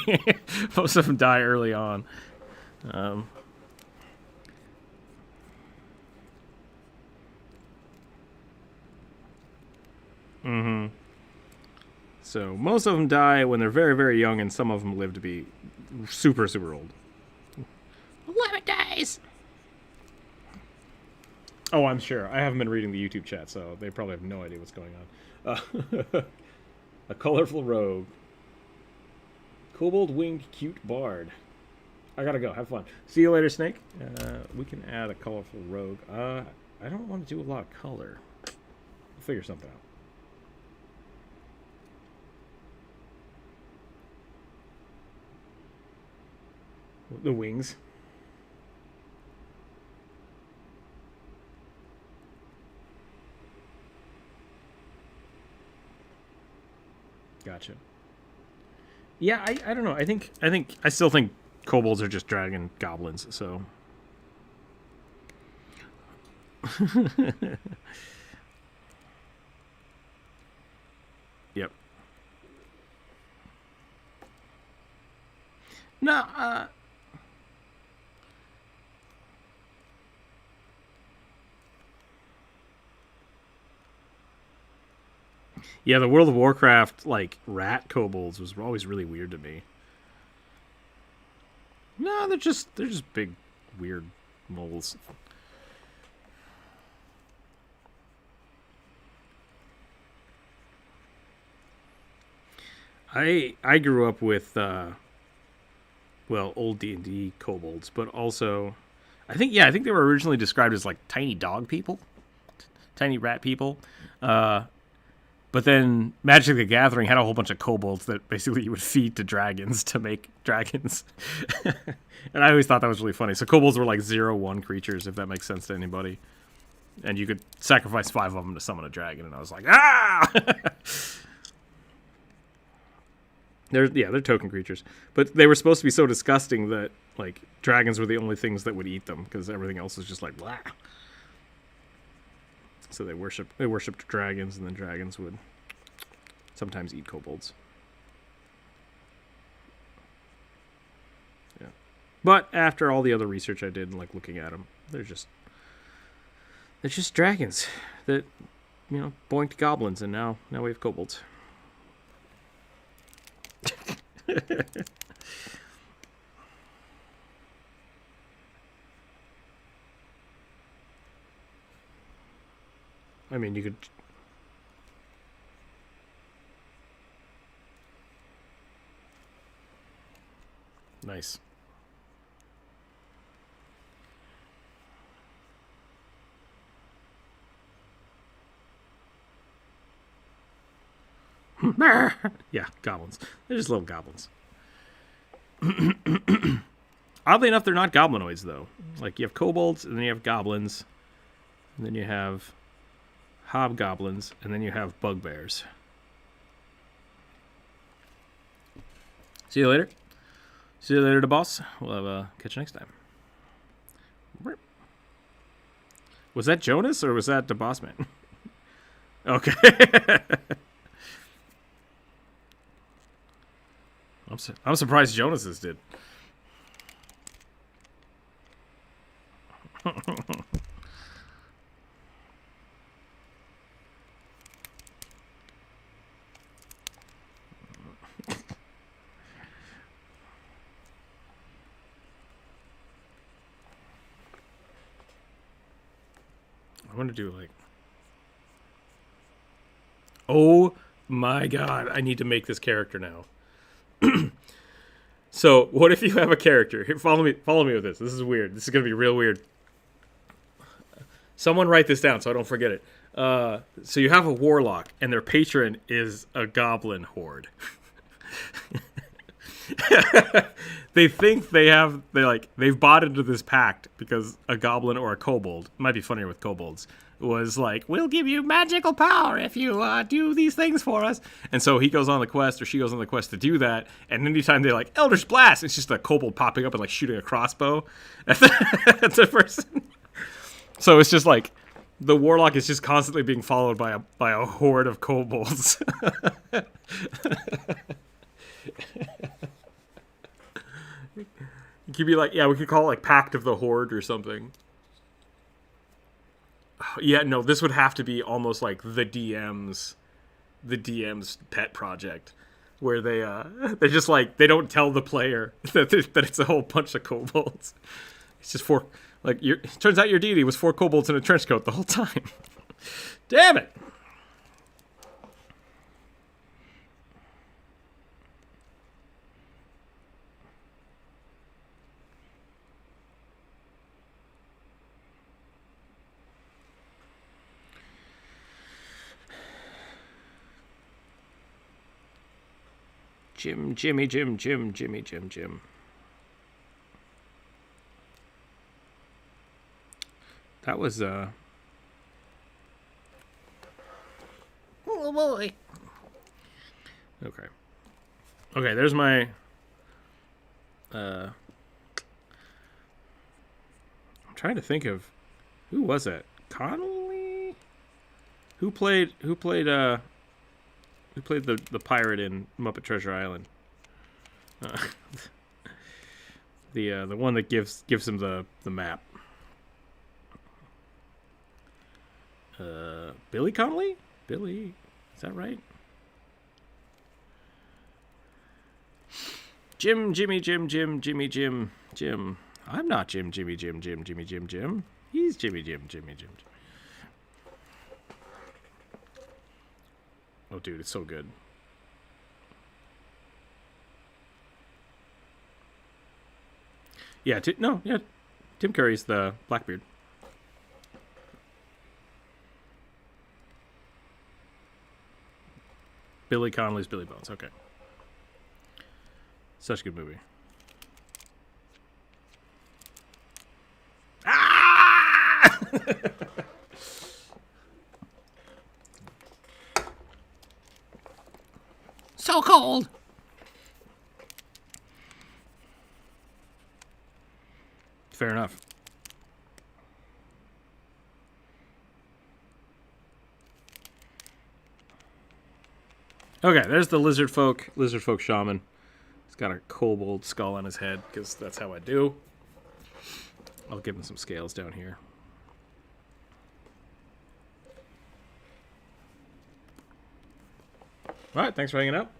Speaker 1: Most of them die early on. So most of them die when they're very, very young, and some of them live to be super, super old. 11 days! Oh, I'm sure. I haven't been reading the YouTube chat, so they probably have no idea what's going on. A colorful rogue. Kobold-winged cute bard. I gotta go. Have fun. See you later, Snake. We can add a colorful rogue. I don't want to do a lot of color. We'll figure something out. The wings. Gotcha. Yeah, I don't know. I still think kobolds are just dragon goblins, so yep. No, yeah, the World of Warcraft like rat kobolds was always really weird to me. No, they're just big weird moles. I grew up with well, old D&D kobolds, but also I think they were originally described as like tiny dog people, tiny rat people. But then Magic the Gathering had a whole bunch of kobolds that basically you would feed to dragons to make dragons. And I always thought that was really funny. So kobolds were like 0/1 creatures, if that makes sense to anybody. And you could sacrifice 5 of them to summon a dragon, and I was like, ah! They're token creatures. But they were supposed to be so disgusting that like dragons were the only things that would eat them, because everything else was just like, blah. So they worshipped dragons, and then dragons would sometimes eat kobolds. Yeah. But after all the other research I did and like looking at them, they're just dragons that, you know, boinked goblins, and now we have kobolds. I mean, you could... Nice. Yeah, goblins. They're just little goblins. Oddly enough, they're not goblinoids, though. Like, you have kobolds, and then you have goblins, and then you have hobgoblins, and then you have bugbears. See you later. See you later, the boss. We'll have catch you next time. Was that Jonas or was that the boss man? Okay. I'm surprised Jonas's did. I want to do like... Oh my god, I need to make this character now. So, what if you have a character? Here, follow me with this. This is weird. This is going to be real weird. Someone write this down so I don't forget it. So you have a warlock, and their patron is a goblin horde. They think they've bought into this pact because a goblin or a kobold, might be funnier with kobolds, was like, we'll give you magical power if you do these things for us. And so he goes on the quest, or she goes on the quest to do that, and anytime they like Eldritch Blast, it's just a kobold popping up and like shooting a crossbow at the person. So it's just like the warlock is just constantly being followed by a horde of kobolds. You could be like, yeah, we could call it like Pact of the Horde or something. Yeah, no, this would have to be almost like the DM's pet project, where they're just like, they don't tell the player that it's a whole bunch of kobolds. It's just it turns out your deity was 4 kobolds in a trench coat the whole time. Damn it! Jimmy, Jim. That was, Oh boy. Okay. Okay, there's my, I'm trying to think of, who was it? Connolly? Who played the pirate in Muppet Treasure Island? The one that gives him the map. Billy Connolly? Billy, is that right? Jimmy, Jim. I'm not Jimmy, Jim. He's Jimmy, Jim. Oh, dude, it's so good. Yeah, Tim Curry's the Blackbeard. Billy Connolly's Billy Bones. Okay. Such a good movie. Ah! So cold. Fair enough. Okay, there's the lizard folk shaman. He's got a kobold skull on his head because that's how I do. I'll give him some scales down here. All right, thanks for hanging out.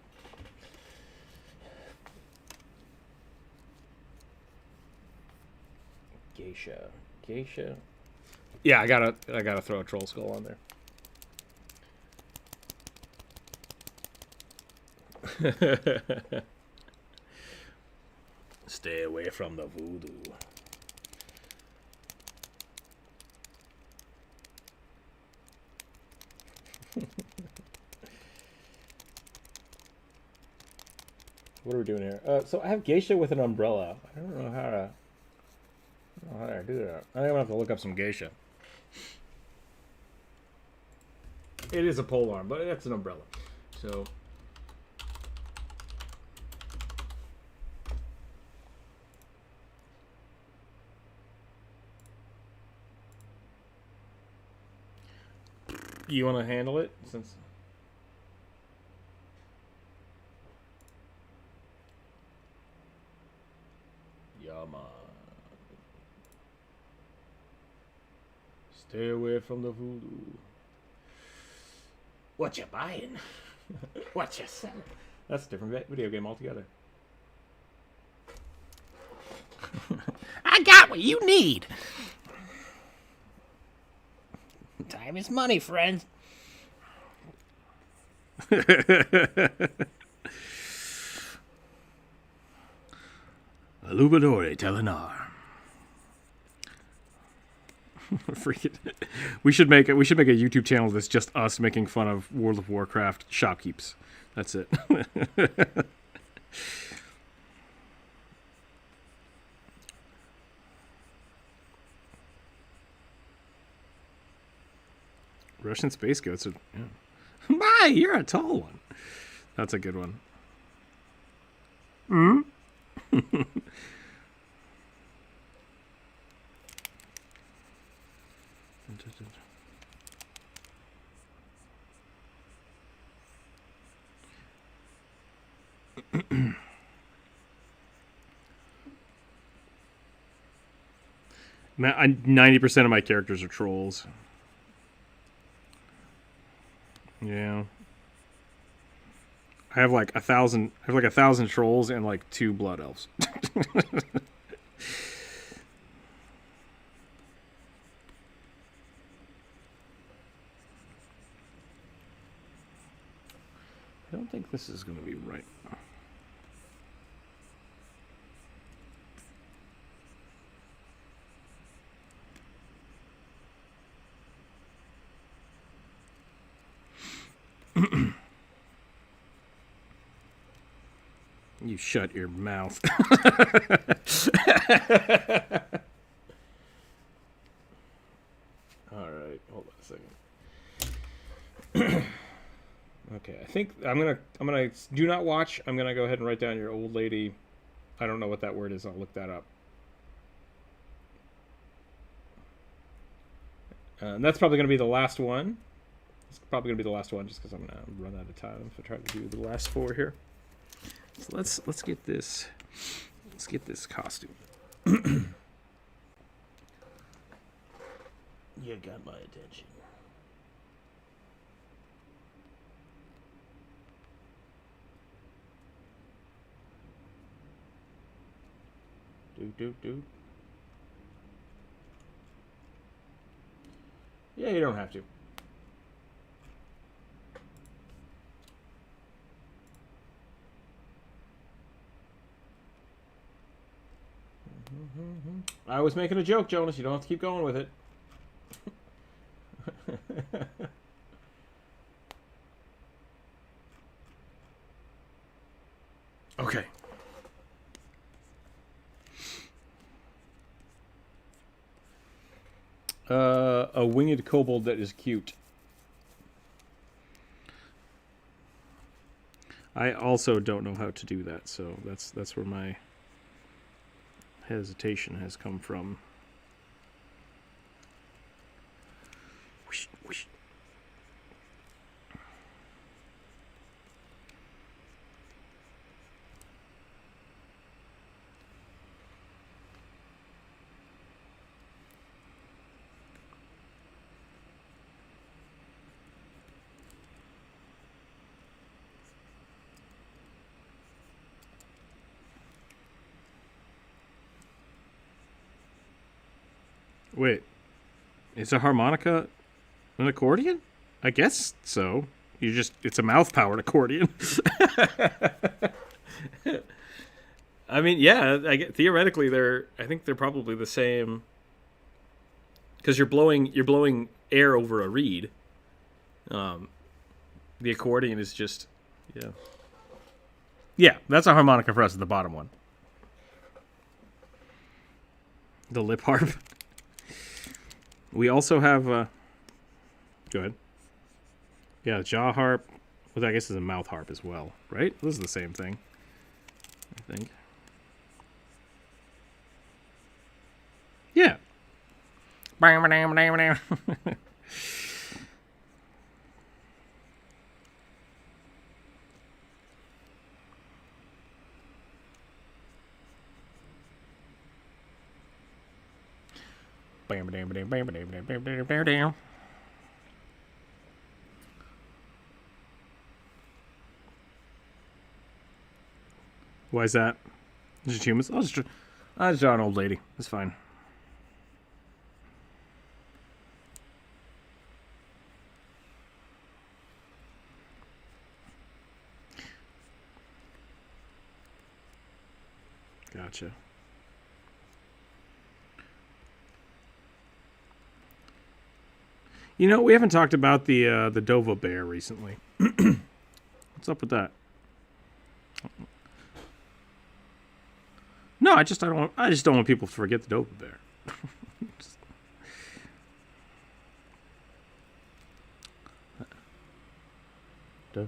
Speaker 1: Geisha. Yeah, I gotta throw a troll skull on there. Stay away from the voodoo. What are we doing here? So I have geisha with an umbrella. I don't know how to do that. I'm gonna have to look up some geisha. It is a pole arm, but that's an umbrella. So you want to handle it since. Stay away from the voodoo. What you buying? What you selling? That's a different video game altogether. I got what you need. Time is money, friend. Illuminore Telenar. Freaking! We should make a YouTube channel that's just us making fun of World of Warcraft shopkeepers. That's it. Russian space goats are. Yeah. My, you're a tall one. That's a good one. Hmm. Man, 90% of my characters are trolls. Yeah. I have like 1,000. I have like 1,000 trolls and like 2 blood elves. I don't think this is going to be right. You shut your mouth. All right, hold on a second. Okay, I think I'm gonna do not watch. I'm gonna go ahead and write down your old lady. I don't know what that word is. I'll look that up. And that's probably gonna be the last one. It's probably gonna be the last one, just because I'm gonna run out of time if I try to do the last 4 here. So let's get this. Let's get this costume. You got my attention. Do. Yeah, you don't have to. I was making a joke, Jonas. You don't have to keep going with it. Okay. A winged kobold that is cute. I also don't know how to do that, so that's where my hesitation has come from. Whoosh, whoosh. Wait, is a harmonica an accordion? I guess so. It's a mouth-powered accordion. I mean, yeah, theoretically I think they're probably the same. Because you're blowing air over a reed. The accordion is just, yeah. Yeah, that's a harmonica for us, the bottom one. The lip harp. We also have, go ahead. Yeah, jaw harp. Well, I guess is a mouth harp as well, right? This is the same thing, I think. Yeah. Why is that? Just humans? I'll just draw an old lady. It's fine. Gotcha. You know, we haven't talked about the Dova bear recently. What's up with that? No, I just don't want people to forget the Dova bear. Do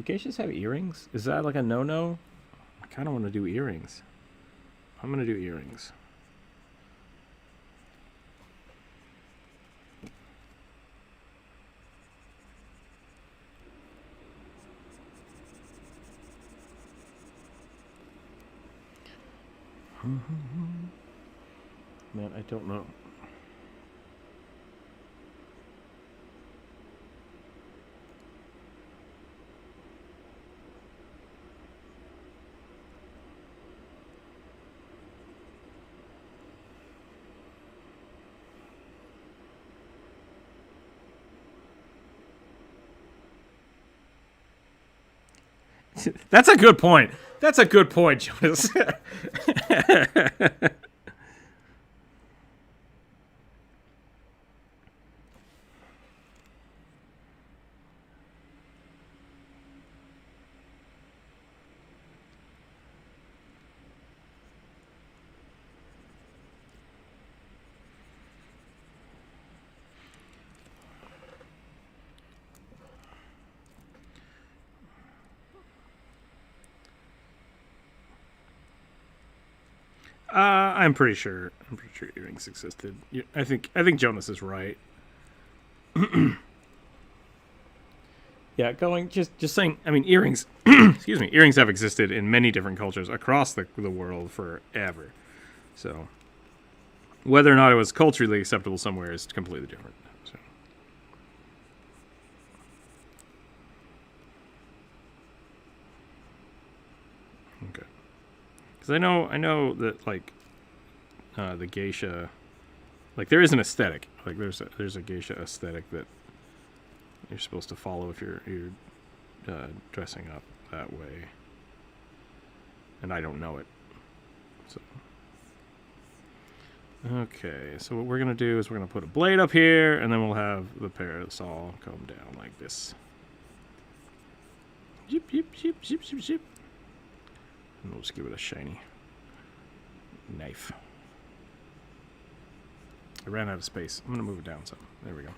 Speaker 1: geishas have earrings? Is that like a no-no? I kind of want to do earrings. I'm going to do earrings. Man, I don't know. That's a good point. That's a good point, Jonas. I'm pretty sure. I'm pretty sure earrings existed. I think Jonas is right. Yeah, just saying. I mean, earrings. Excuse me. Earrings have existed in many different cultures across the world forever. So, whether or not it was culturally acceptable somewhere is completely different. So. Okay. Because I know that like the geisha, like there is an aesthetic. Like there's a geisha aesthetic that you're supposed to follow if you're dressing up that way, and I don't know it. So okay, so what we're gonna do is we're gonna put a blade up here, and then we'll have the parasol come down like this. Zip, zip, zip, zip, zip, zip. And we'll just give it a shiny knife. I ran out of space. I'm gonna move it down some. There we go.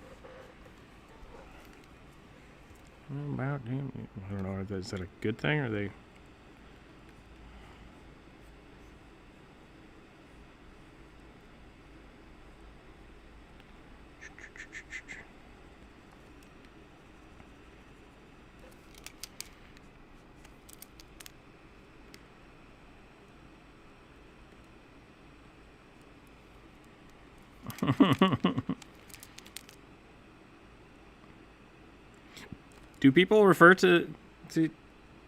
Speaker 1: About him. I don't know. Is that a good thing, or are they? Do people refer to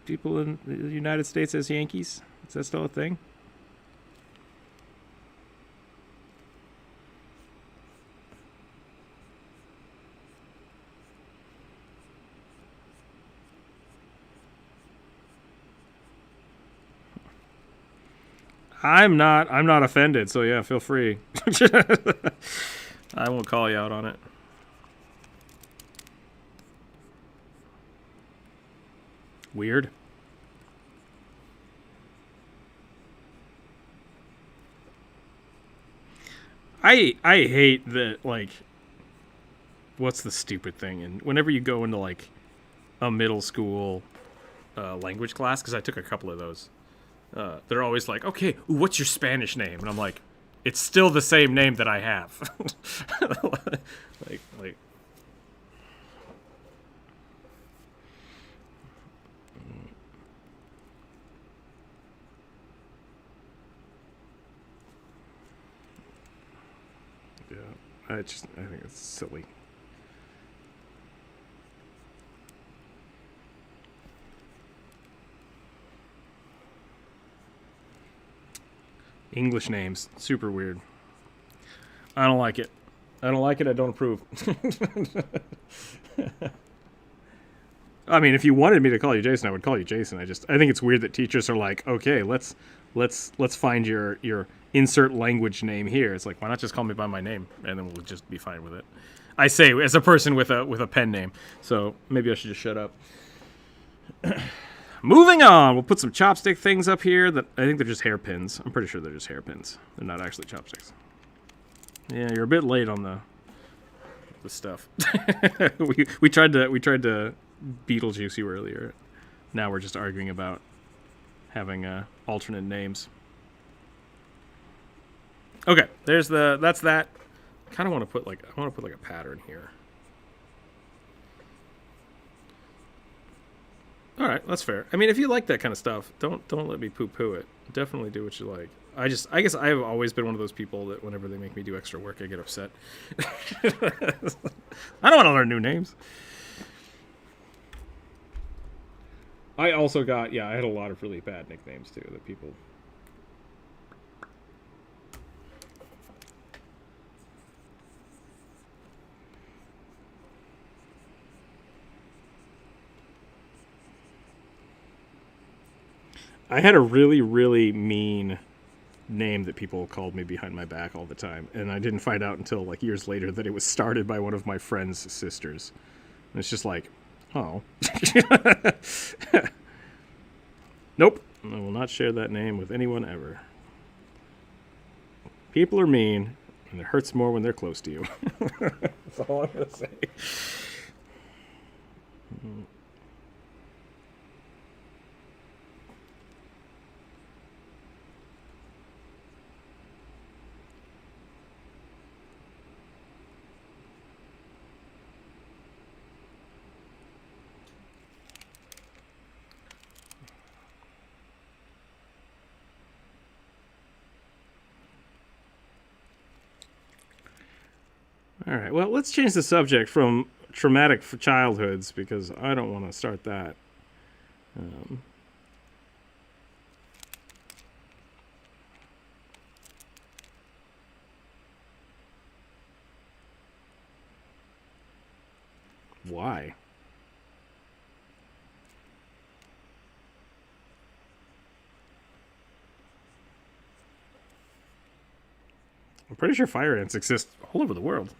Speaker 1: people in the United States as Yankees? Is that still a thing? I'm not offended, so yeah, feel free. I won't call you out on it. Weird. I hate that, like, what's the stupid thing? And whenever you go into like a middle school language class, because I took a couple of those, they're always like, okay, what's your Spanish name? And I'm like, it's still the same name that I have. like yeah, I think it's silly. English names, super weird. I don't like it. I don't approve. I mean, if you wanted me to call you Jason, I would call you Jason. I think it's weird that teachers are like, okay, let's find your insert language name here. It's like, why not just call me by my name, and then we'll just be fine with it. I say as a person with a pen name, so maybe I should just shut up. Moving on, we'll put some chopstick things up here that I think they're just hairpins. I'm pretty sure they're just hairpins. They're not actually chopsticks. Yeah, you're a bit late on the stuff. we tried to Beetlejuice you earlier. Now we're just arguing about having alternate names. Okay, that's that. I kind of want to put like a pattern here. All right, that's fair. I mean, if you like that kind of stuff, don't let me poo-poo it. Definitely do what you like. I guess I've always been one of those people that whenever they make me do extra work, I get upset. I don't want to learn new names. I also got, I had a lot of really bad nicknames too that people. I had a really, really mean name that people called me behind my back all the time, and I didn't find out until like years later that it was started by one of my friend's sisters. And it's just like, oh. Nope. I will not share that name with anyone ever. People are mean, and it hurts more when they're close to you. That's all I'm going to say. All right, well, let's change the subject from traumatic childhoods because I don't want to start that. Why? I'm pretty sure fire ants exist all over the world.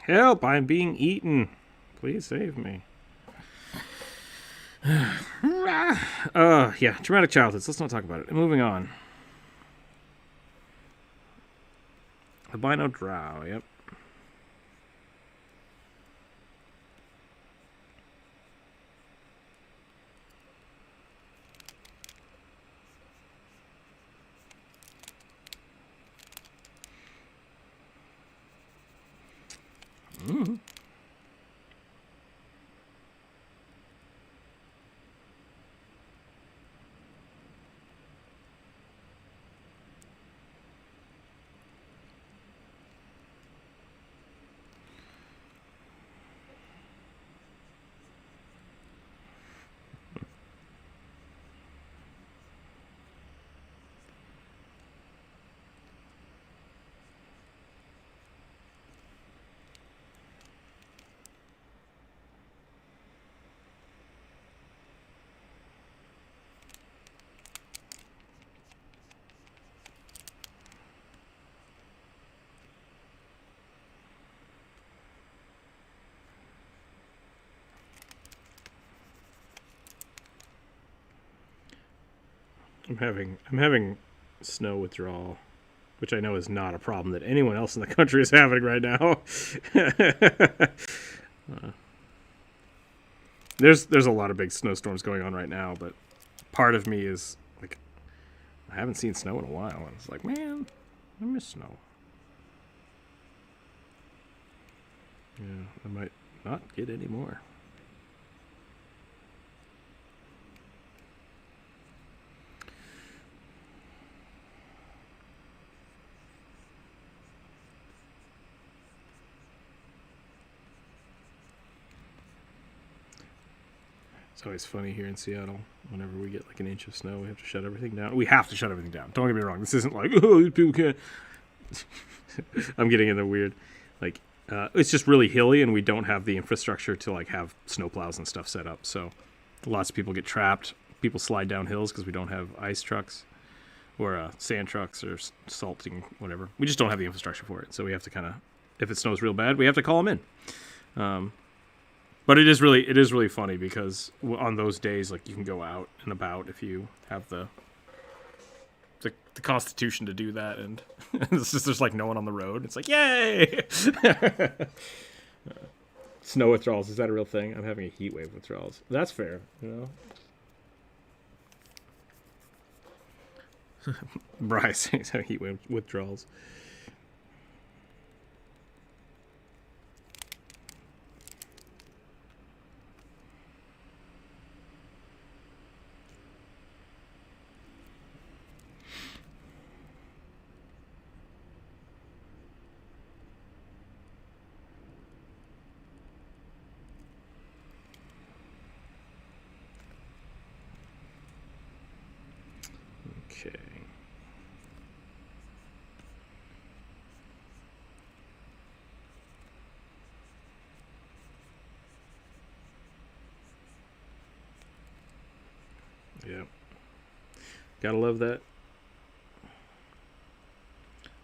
Speaker 1: Help! I'm being eaten. Please save me. Yeah, traumatic childhoods. Let's not talk about it. Moving on. Albino drow, yep. I'm having snow withdrawal, which I know is not a problem that anyone else in the country is having right now. There's a lot of big snowstorms going on right now, but part of me is like, I haven't seen snow in a while, and it's like, man, I miss snow. Yeah, I might not get any more. It's always funny here in Seattle. Whenever we get like an inch of snow, we have to shut everything down. We have to shut everything down. Don't get me wrong. This isn't like, oh, these people can't. I'm getting into weird, like, it's just really hilly, and we don't have the infrastructure to like have snowplows and stuff set up. So lots of people get trapped. People slide down hills because we don't have ice trucks or sand trucks or salting, whatever. We just don't have the infrastructure for it. So we have to kind of, if it snows real bad, we have to call them in. But it is really funny because on those days, like, you can go out and about if you have the constitution to do that, and it's just there's like no one on the road. It's like, yay! Snow withdrawals, is that a real thing? I'm having a heat wave withdrawals. That's fair, you know. Bryce is having heat wave withdrawals. Yeah. Gotta love that.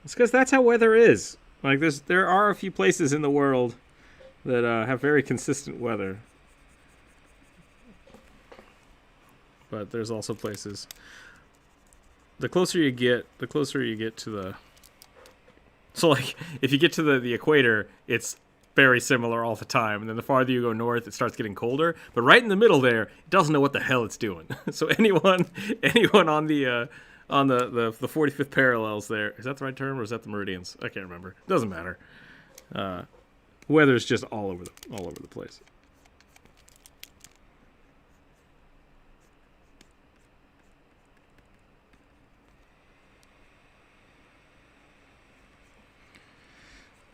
Speaker 1: It's because that's how weather is. Like, there are a few places in the world that have very consistent weather. But there's also places. The closer you get to the... So, like, if you get to the equator, it's very similar all the time. And then the farther you go north, it starts getting colder. But right in the middle there, it doesn't know what the hell it's doing. So anyone on the 45th parallels there, is that the right term or is that the meridians? I can't remember. Doesn't matter. Weather's just all over the place.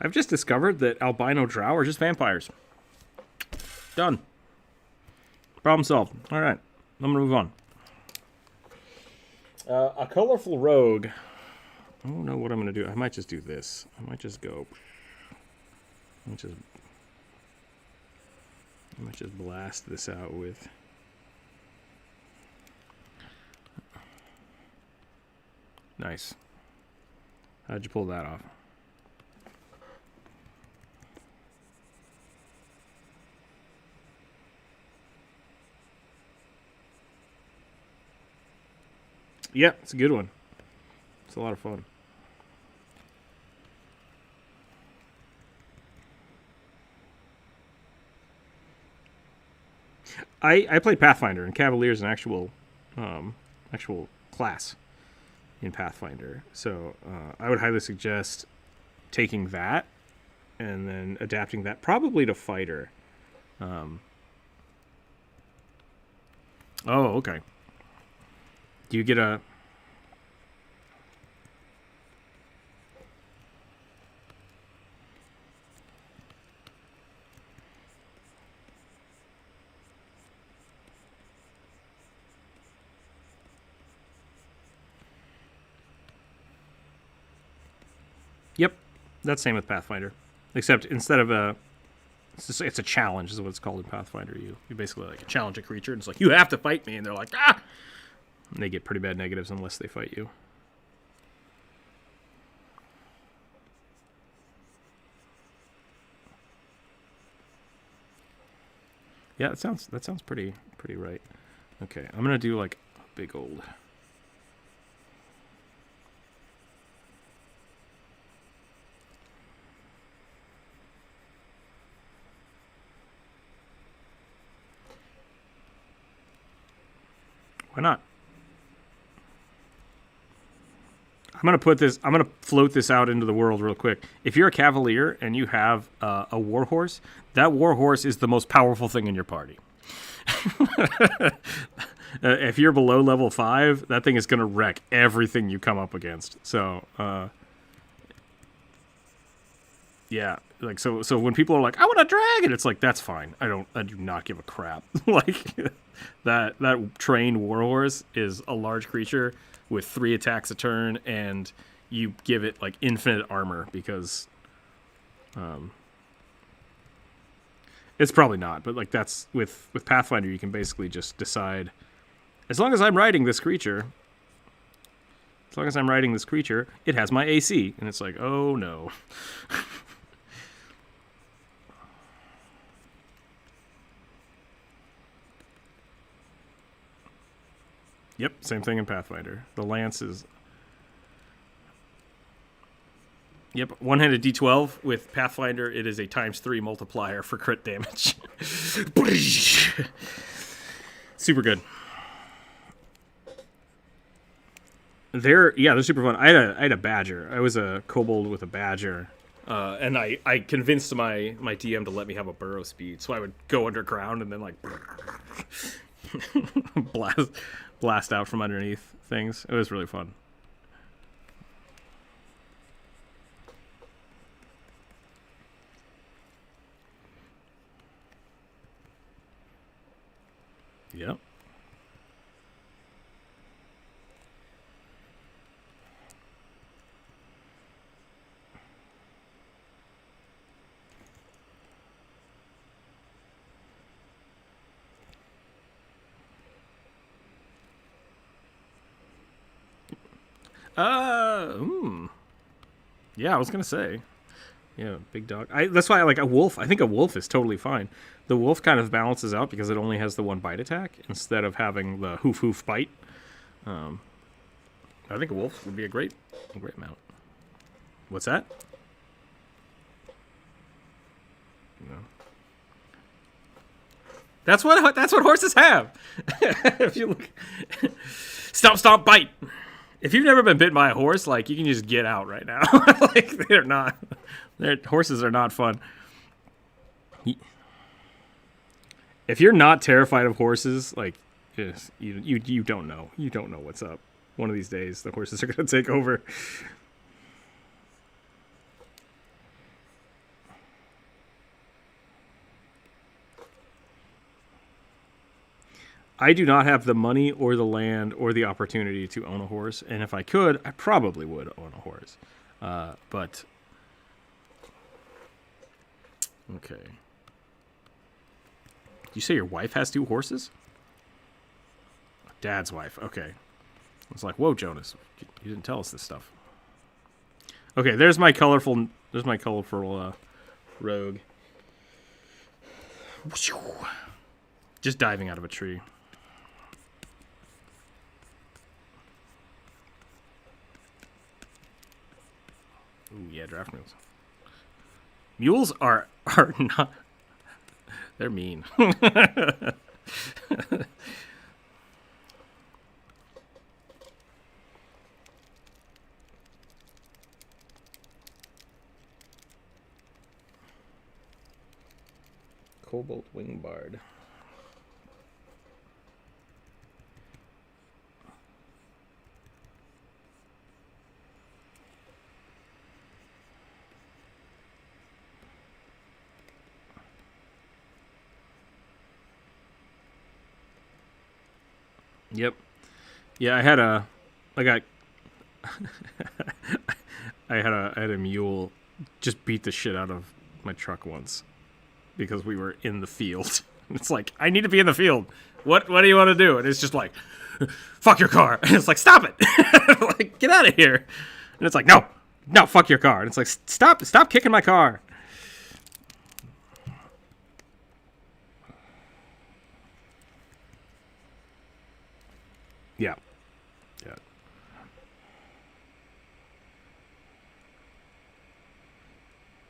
Speaker 1: I've just discovered that albino drow are just vampires. Done. Problem solved. All right, I'm gonna move on. A colorful rogue. I don't know what I'm gonna do. I might just do this. I might just go. I might just blast this out with. Nice. How'd you pull that off? Yeah, it's a good one. It's a lot of fun. I played Pathfinder, and Cavalier is an actual class in Pathfinder. So I would highly suggest taking that and then adapting that probably to Fighter. Oh, okay. Do you get a... Yep, that's same with Pathfinder, except instead of a, it's a challenge is what it's called in Pathfinder. You basically like challenge a creature, and it's like you have to fight me, and they're like ah, and they get pretty bad negatives unless they fight you. Yeah, that sounds pretty right. Okay, I'm gonna do like a big old. Why not? I'm gonna float this out into the world real quick. If you're a Cavalier and you have a warhorse, that warhorse is the most powerful thing in your party. If you're below level 5, that thing is gonna wreck everything you come up against. So, yeah, like so when people are like, "I want a dragon," it's like that's fine. I do not give a crap. Like that trained warhorse is a large creature with 3 attacks a turn, and you give it like infinite armor because, it's probably not, but like that's with Pathfinder, you can basically just decide, as long as I'm riding this creature, it has my AC, and it's like, oh no. Yep, same thing in Pathfinder. The lance is... Yep, one-handed D12. With Pathfinder, it is a × 3 multiplier for crit damage. Super good. They're super fun. I had a badger. I was a kobold with a badger. And I convinced my DM to let me have a burrow speed, so I would go underground and then like blast out from underneath things. It was really fun. Yep. Yeah, I was gonna say. Yeah, big dog. That's why I like a wolf. I think a wolf is totally fine. The wolf kind of balances out because it only has the one bite attack instead of having the hoof hoof bite. I think a wolf would be a great mount. What's that? No. That's what horses have. If you look, stomp, stomp, bite. If you've never been bitten by a horse, like, you can just get out right now. Like, horses are not fun. If you're not terrified of horses, like, you don't know. You don't know what's up. One of these days, the horses are going to take over. I do not have the money or the land or the opportunity to own a horse, and if I could, I probably would own a horse. But okay. You say your wife has 2 horses? Dad's wife. Okay. I was like, whoa, Jonas, you didn't tell us this stuff. Okay, there's my colorful rogue. Just diving out of a tree. Ooh, yeah, draft mules. Mules are not... They're mean. Cobalt Wingbard. Yep. Yeah, I had a mule just beat the shit out of my truck once because we were in the field. It's like, I need to be in the field. What do you want to do? And it's just like, fuck your car. And it's like, stop it. Like, get out of here. And it's like, no, fuck your car. And it's like, stop kicking my car. Yeah. Yeah.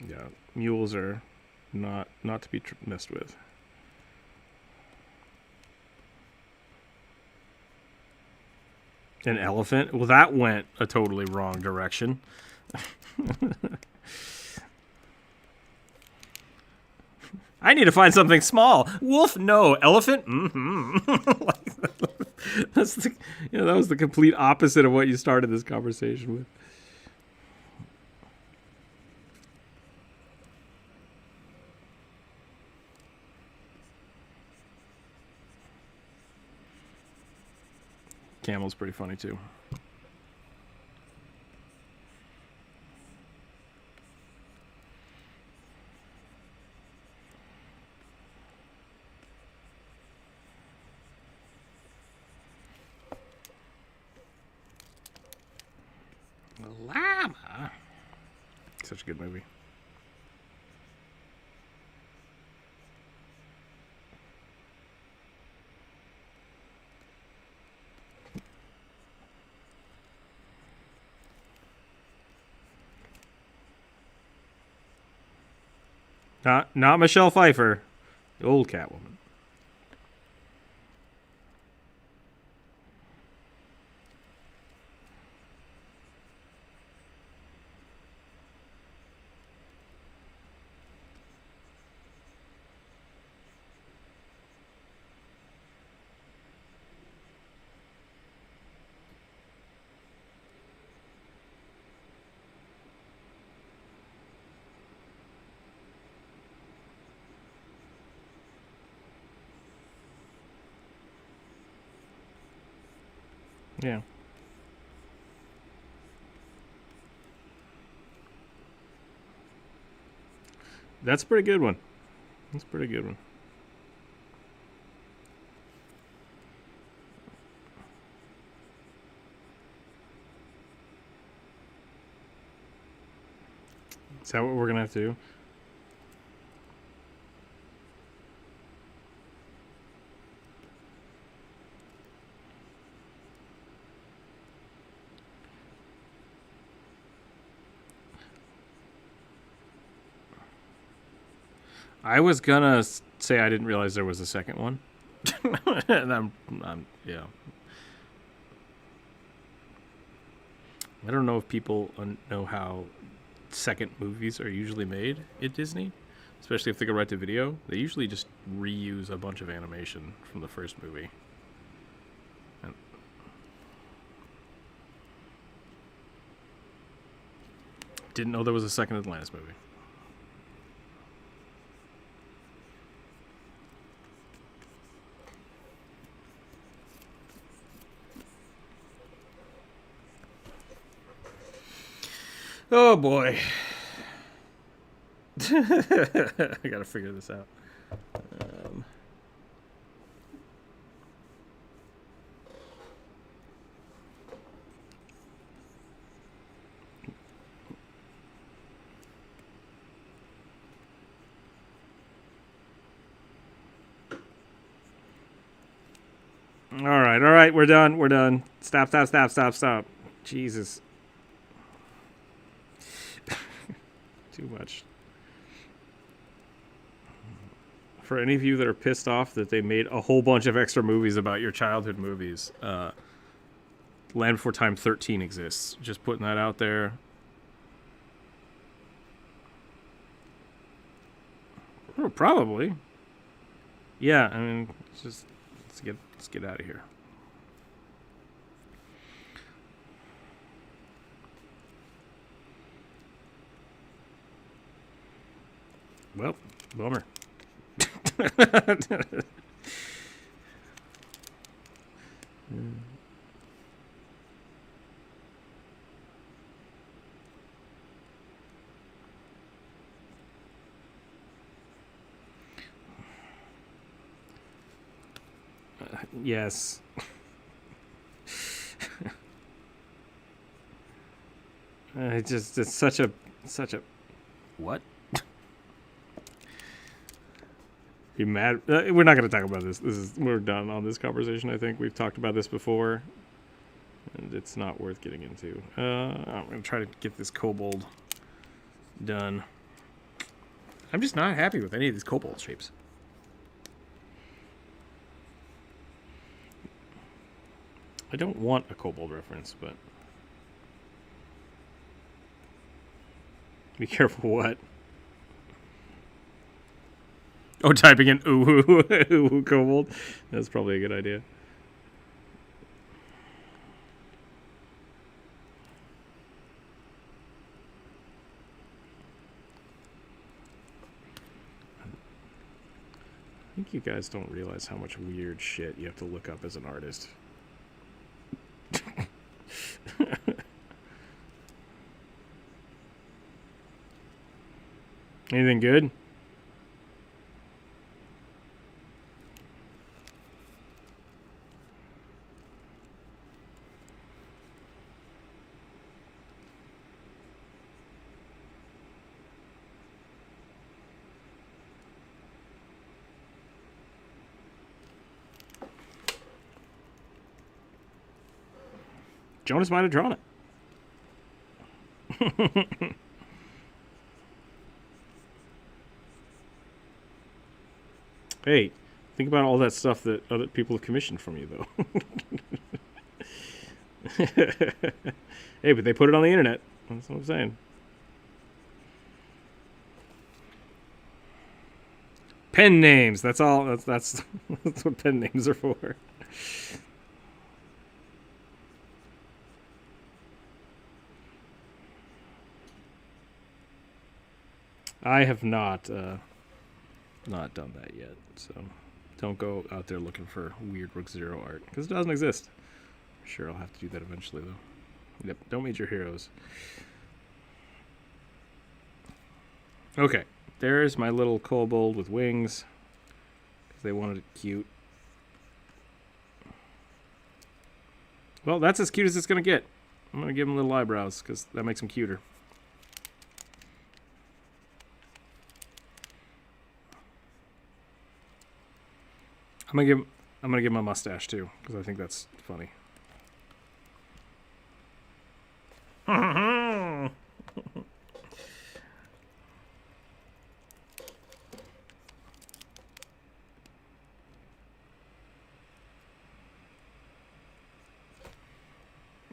Speaker 1: Yeah. Mules are not to be messed with. An elephant? Well, that went a totally wrong direction. I need to find something small. Wolf? No. Elephant? Mm-hmm. That was the complete opposite of what you started this conversation with. Camel's pretty funny too. Llama. Such a good movie. Not Michelle Pfeiffer, the old Catwoman. Yeah. That's a pretty good one. That's a pretty good one. Is that what we're gonna have to do? I was gonna say I didn't realize there was a second one. And I'm yeah. I don't know if people know how second movies are usually made at Disney, especially if they go right to video. They usually just reuse a bunch of animation from the first movie. And didn't know there was a second Atlantis movie. Oh boy. I gotta figure this out. All right, we're done. Stop. Jesus. Too much. For any of you that are pissed off that they made a whole bunch of extra movies about your childhood movies, Land Before Time 13 exists. Just putting that out there. Oh, probably. Yeah, I mean, let's get out of here. Well, bummer. Yes. It's such a what? You mad? We're not going to talk about this. We're done on this conversation. I think we've talked about this before, and it's not worth getting into. I'm going to try to get this kobold done. I'm just not happy with any of these kobold shapes. I don't want a kobold reference, but be careful what. Oh, typing in ooh kobold. That's probably a good idea. I think you guys don't realize how much weird shit you have to look up as an artist. Anything good? Jonas might have drawn it. Hey, think about all that stuff that other people have commissioned from you, though. Hey, but they put it on the internet. That's what I'm saying. Pen names. That's all. That's what pen names are for. I have not done that yet, so don't go out there looking for weird Rookzer0 art, because it doesn't exist. Sure, I'll have to do that eventually, though. Yep, don't meet your heroes. Okay, there's my little kobold with wings, because they wanted it cute. Well, that's as cute as it's going to get. I'm going to give him little eyebrows, because that makes him cuter. I'm gonna give him a mustache too because I think that's funny.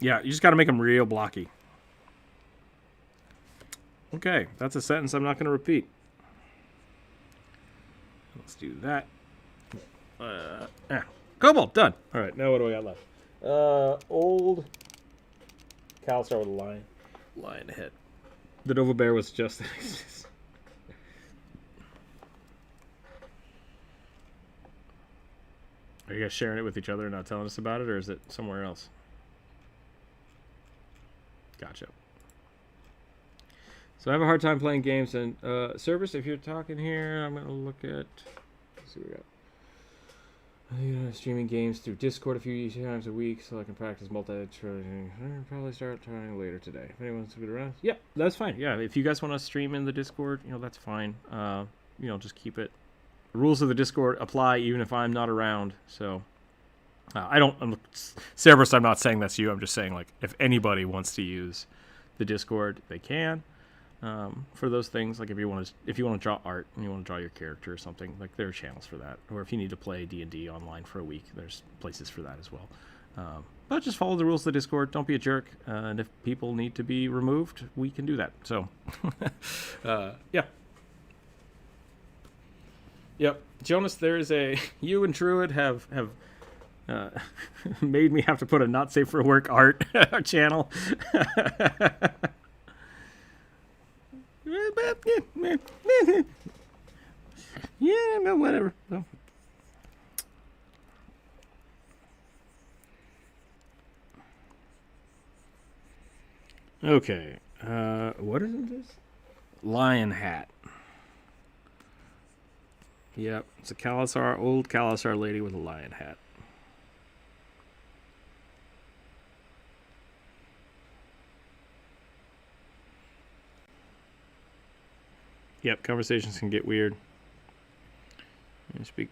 Speaker 1: Yeah, you just got to make them real blocky. Okay, that's a sentence I'm not going to repeat. Let's do that. Cobalt, done. All right, now what do we got left? Old Calstar with a lion head. The Nova Bear was just... Are you guys sharing it with each other and not telling us about it, or is it somewhere else? Gotcha. So I have a hard time playing games and service. If you're talking here, I'm gonna look at. Let's see what we got. Streaming games through Discord a few times a week, so I can practice multi-threading. I'll probably start trying later today. If anyone wants to get around, yeah, that's fine. Yeah, if you guys want to stream in the Discord, that's fine. Just keep it. The rules of the Discord apply even if I'm not around. So. Cerberus, I'm not saying that's you. I'm just saying, like, if anybody wants to use the Discord, they can. For those things, like if you want to draw art and you want to draw your character or something, like there are channels for that. Or if you need to play D&D online for a week, there's places for that as well. But just follow the rules of the Discord. Don't be a jerk. And if people need to be removed, we can do that. So, yeah. Yep, Jonas, there is you and Druid have made me have to put a not safe for work art channel. Yeah, no, whatever. No. Okay, what is this? Lion hat. Yep, it's a old Calstar lady with a lion hat. Yep, conversations can get weird. Speak.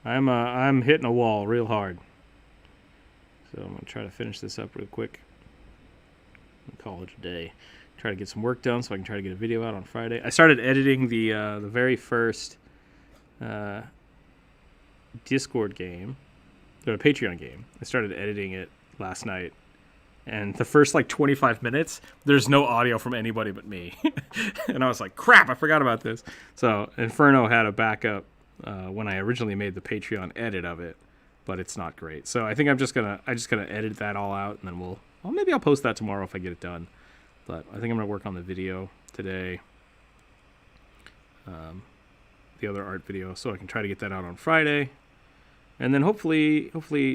Speaker 1: I'm hitting a wall real hard. So I'm gonna try to finish this up real quick. And call it a day. Try to get some work done so I can try to get a video out on Friday. I started editing the very first Discord game, or a Patreon game. I started editing it last night. And the first, 25 minutes, there's no audio from anybody but me. And I was like, crap, I forgot about this. So Inferno had a backup when I originally made the Patreon edit of it, but it's not great. So I think I'm just gonna edit that all out, and then maybe I'll post that tomorrow if I get it done. But I think I'm gonna work on the video today, the other art video, so I can try to get that out on Friday, and then hopefully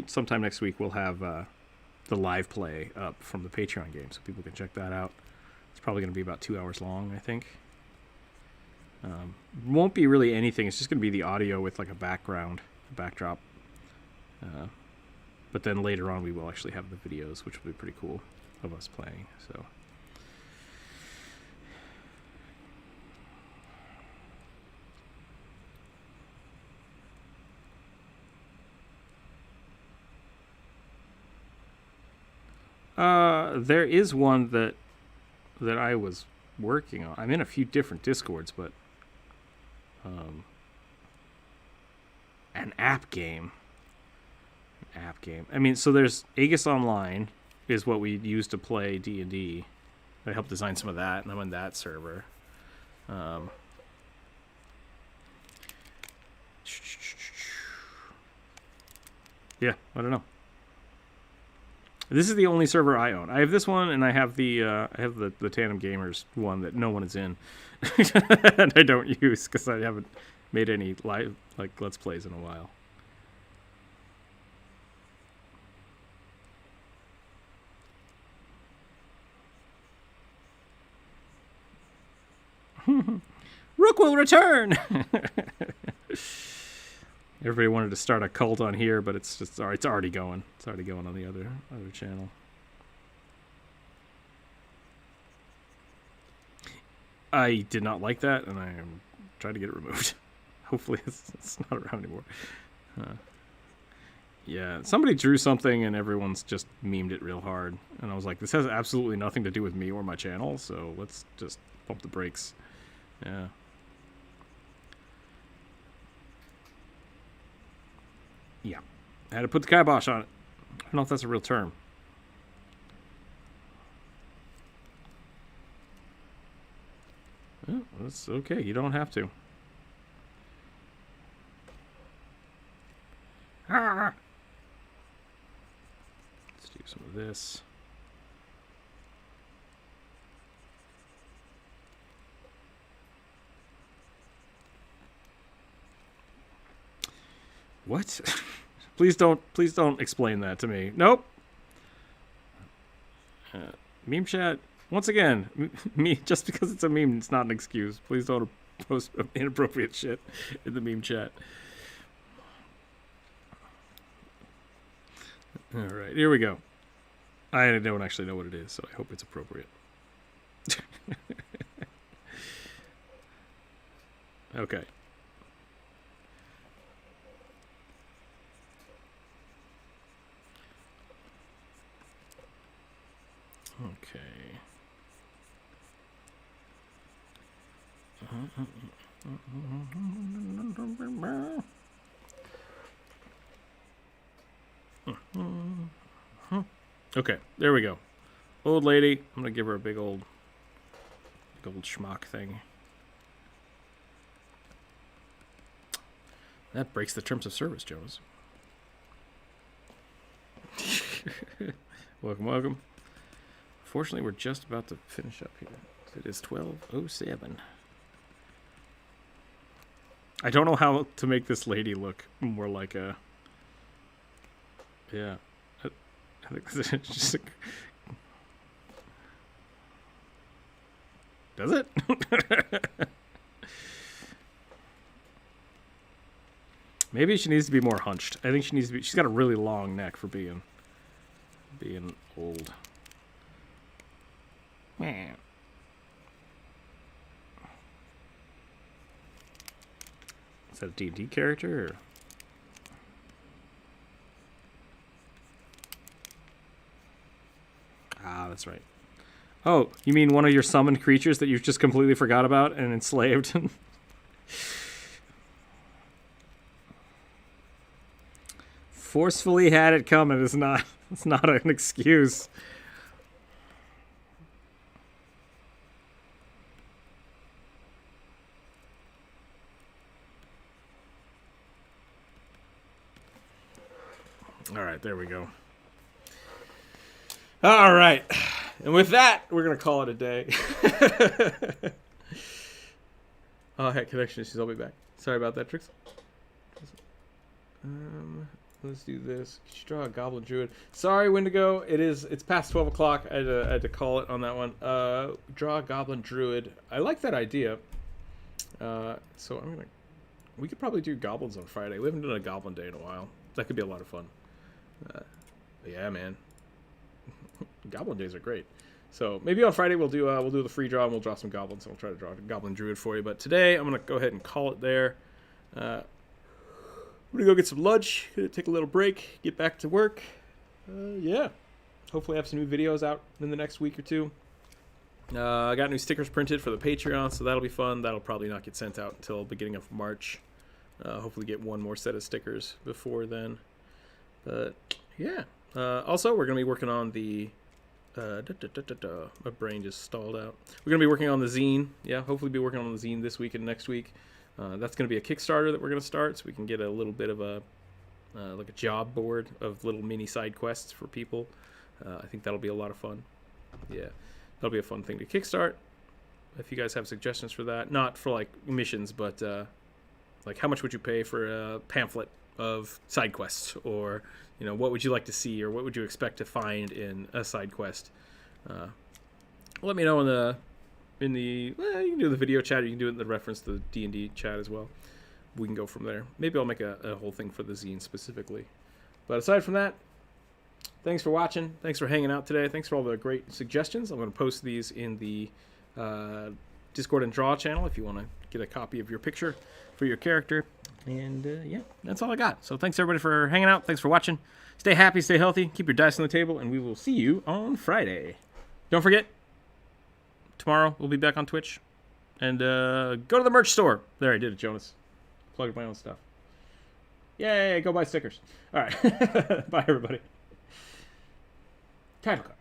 Speaker 1: sometime next week we'll have the live play up from the Patreon game, so people can check that out. It's probably gonna be about 2 hours long, I think. Won't be really anything. It's just gonna be the audio with a backdrop. But then later on we will actually have the videos, which will be pretty cool of us playing. So. There is one that I was working on. I'm in a few different Discords, but an app game. I mean, so there's Aegis Online is what we use to play D&D. I helped design some of that, and I'm on that server. Yeah, I don't know. This is the only server I own. I have this one, and I have the Tandem Gamers one that no one is in, and I don't use because I haven't made any live Let's Plays in a while. Rook will return. Everybody wanted to start a cult on here, but it's already going. It's already going on the other channel. I did not like that, and I am trying to get it removed. Hopefully it's not around anymore. Yeah, somebody drew something and everyone's just memed it real hard. And I was like, this has absolutely nothing to do with me or my channel, so let's just pump the brakes. Yeah. Yeah. I had to put the kibosh on it. I don't know if that's a real term. Oh, that's okay. You don't have to. Ah! Let's do some of this. What? Please don't explain that to me. Nope. Meme chat. Once again, me just because it's a meme, it's not an excuse. Please don't post inappropriate shit in the meme chat. All right, here we go. I don't actually know what it is, so I hope it's appropriate. Okay. Okay. Okay, there we go. Old lady. I'm gonna give her a big old schmuck thing. That breaks the terms of service, Jones. Welcome, welcome. Fortunately, we're just about to finish up here. It is 12:07. I don't know how to make this lady look more like a... Yeah. I think this is just... Does it? Maybe she needs to be more hunched. I think she needs to be... She's got a really long neck for being old. Man. Is that a D&D character? Or? Ah, that's right. Oh, you mean one of your summoned creatures that you've just completely forgot about and enslaved? Forcefully had it coming is not... It's not an excuse. All right, there we go. All right. And with that, we're going to call it a day. Oh, heck, connection issues. I'll be back. Sorry about that, Trix. Let's do this. Could you draw a Goblin Druid? Sorry, Wendigo. It's past 12 o'clock. I had to call it on that one. Draw a Goblin Druid. I like that idea. So we could probably do goblins on Friday. We haven't done a Goblin Day in a while. That could be a lot of fun. Yeah, man. Goblin days are great. So maybe on Friday we'll do the free draw and we'll draw some goblins. And we'll try to draw a Goblin Druid for you. But today I'm gonna go ahead and call it there. I'm gonna go get some lunch. Gonna take a little break. Get back to work. Yeah. Hopefully I have some new videos out in the next week or two. I got new stickers printed for the Patreon, so that'll be fun. That'll probably not get sent out until beginning of March. Hopefully get one more set of stickers before then. But yeah. Also, we're gonna be working on the. My brain just stalled out. We're gonna be working on the zine. Yeah, hopefully be working on the zine this week and next week. That's gonna be a Kickstarter that we're gonna start, so we can get a little bit of a like a job board of little mini side quests for people. I think that'll be a lot of fun. Yeah, that'll be a fun thing to kickstart. If you guys have suggestions for that, not for like missions, but like how much would you pay for a pamphlet of side quests, or you know, what would you like to see, or what would you expect to find in a side quest? Let me know in the you can do the video chat, or you can do it in the reference to the D&D chat as well. We can go from there. Maybe I'll make a whole thing for the zine specifically. But aside from that, thanks for watching. Thanks for hanging out today. Thanks for all the great suggestions. I'm going to post these in the Discord and Draw channel if you want to get a copy of your picture for your character. And yeah, that's all I got. So thanks everybody for hanging out. Thanks for watching. Stay happy, stay healthy, keep your dice on the table, and we will see you on Friday. Don't forget, tomorrow we'll be back on Twitch. And go to the merch store. There, I did it, Jonas. Plugged my own stuff. Yay, go buy stickers. All right. Bye, everybody. Title card.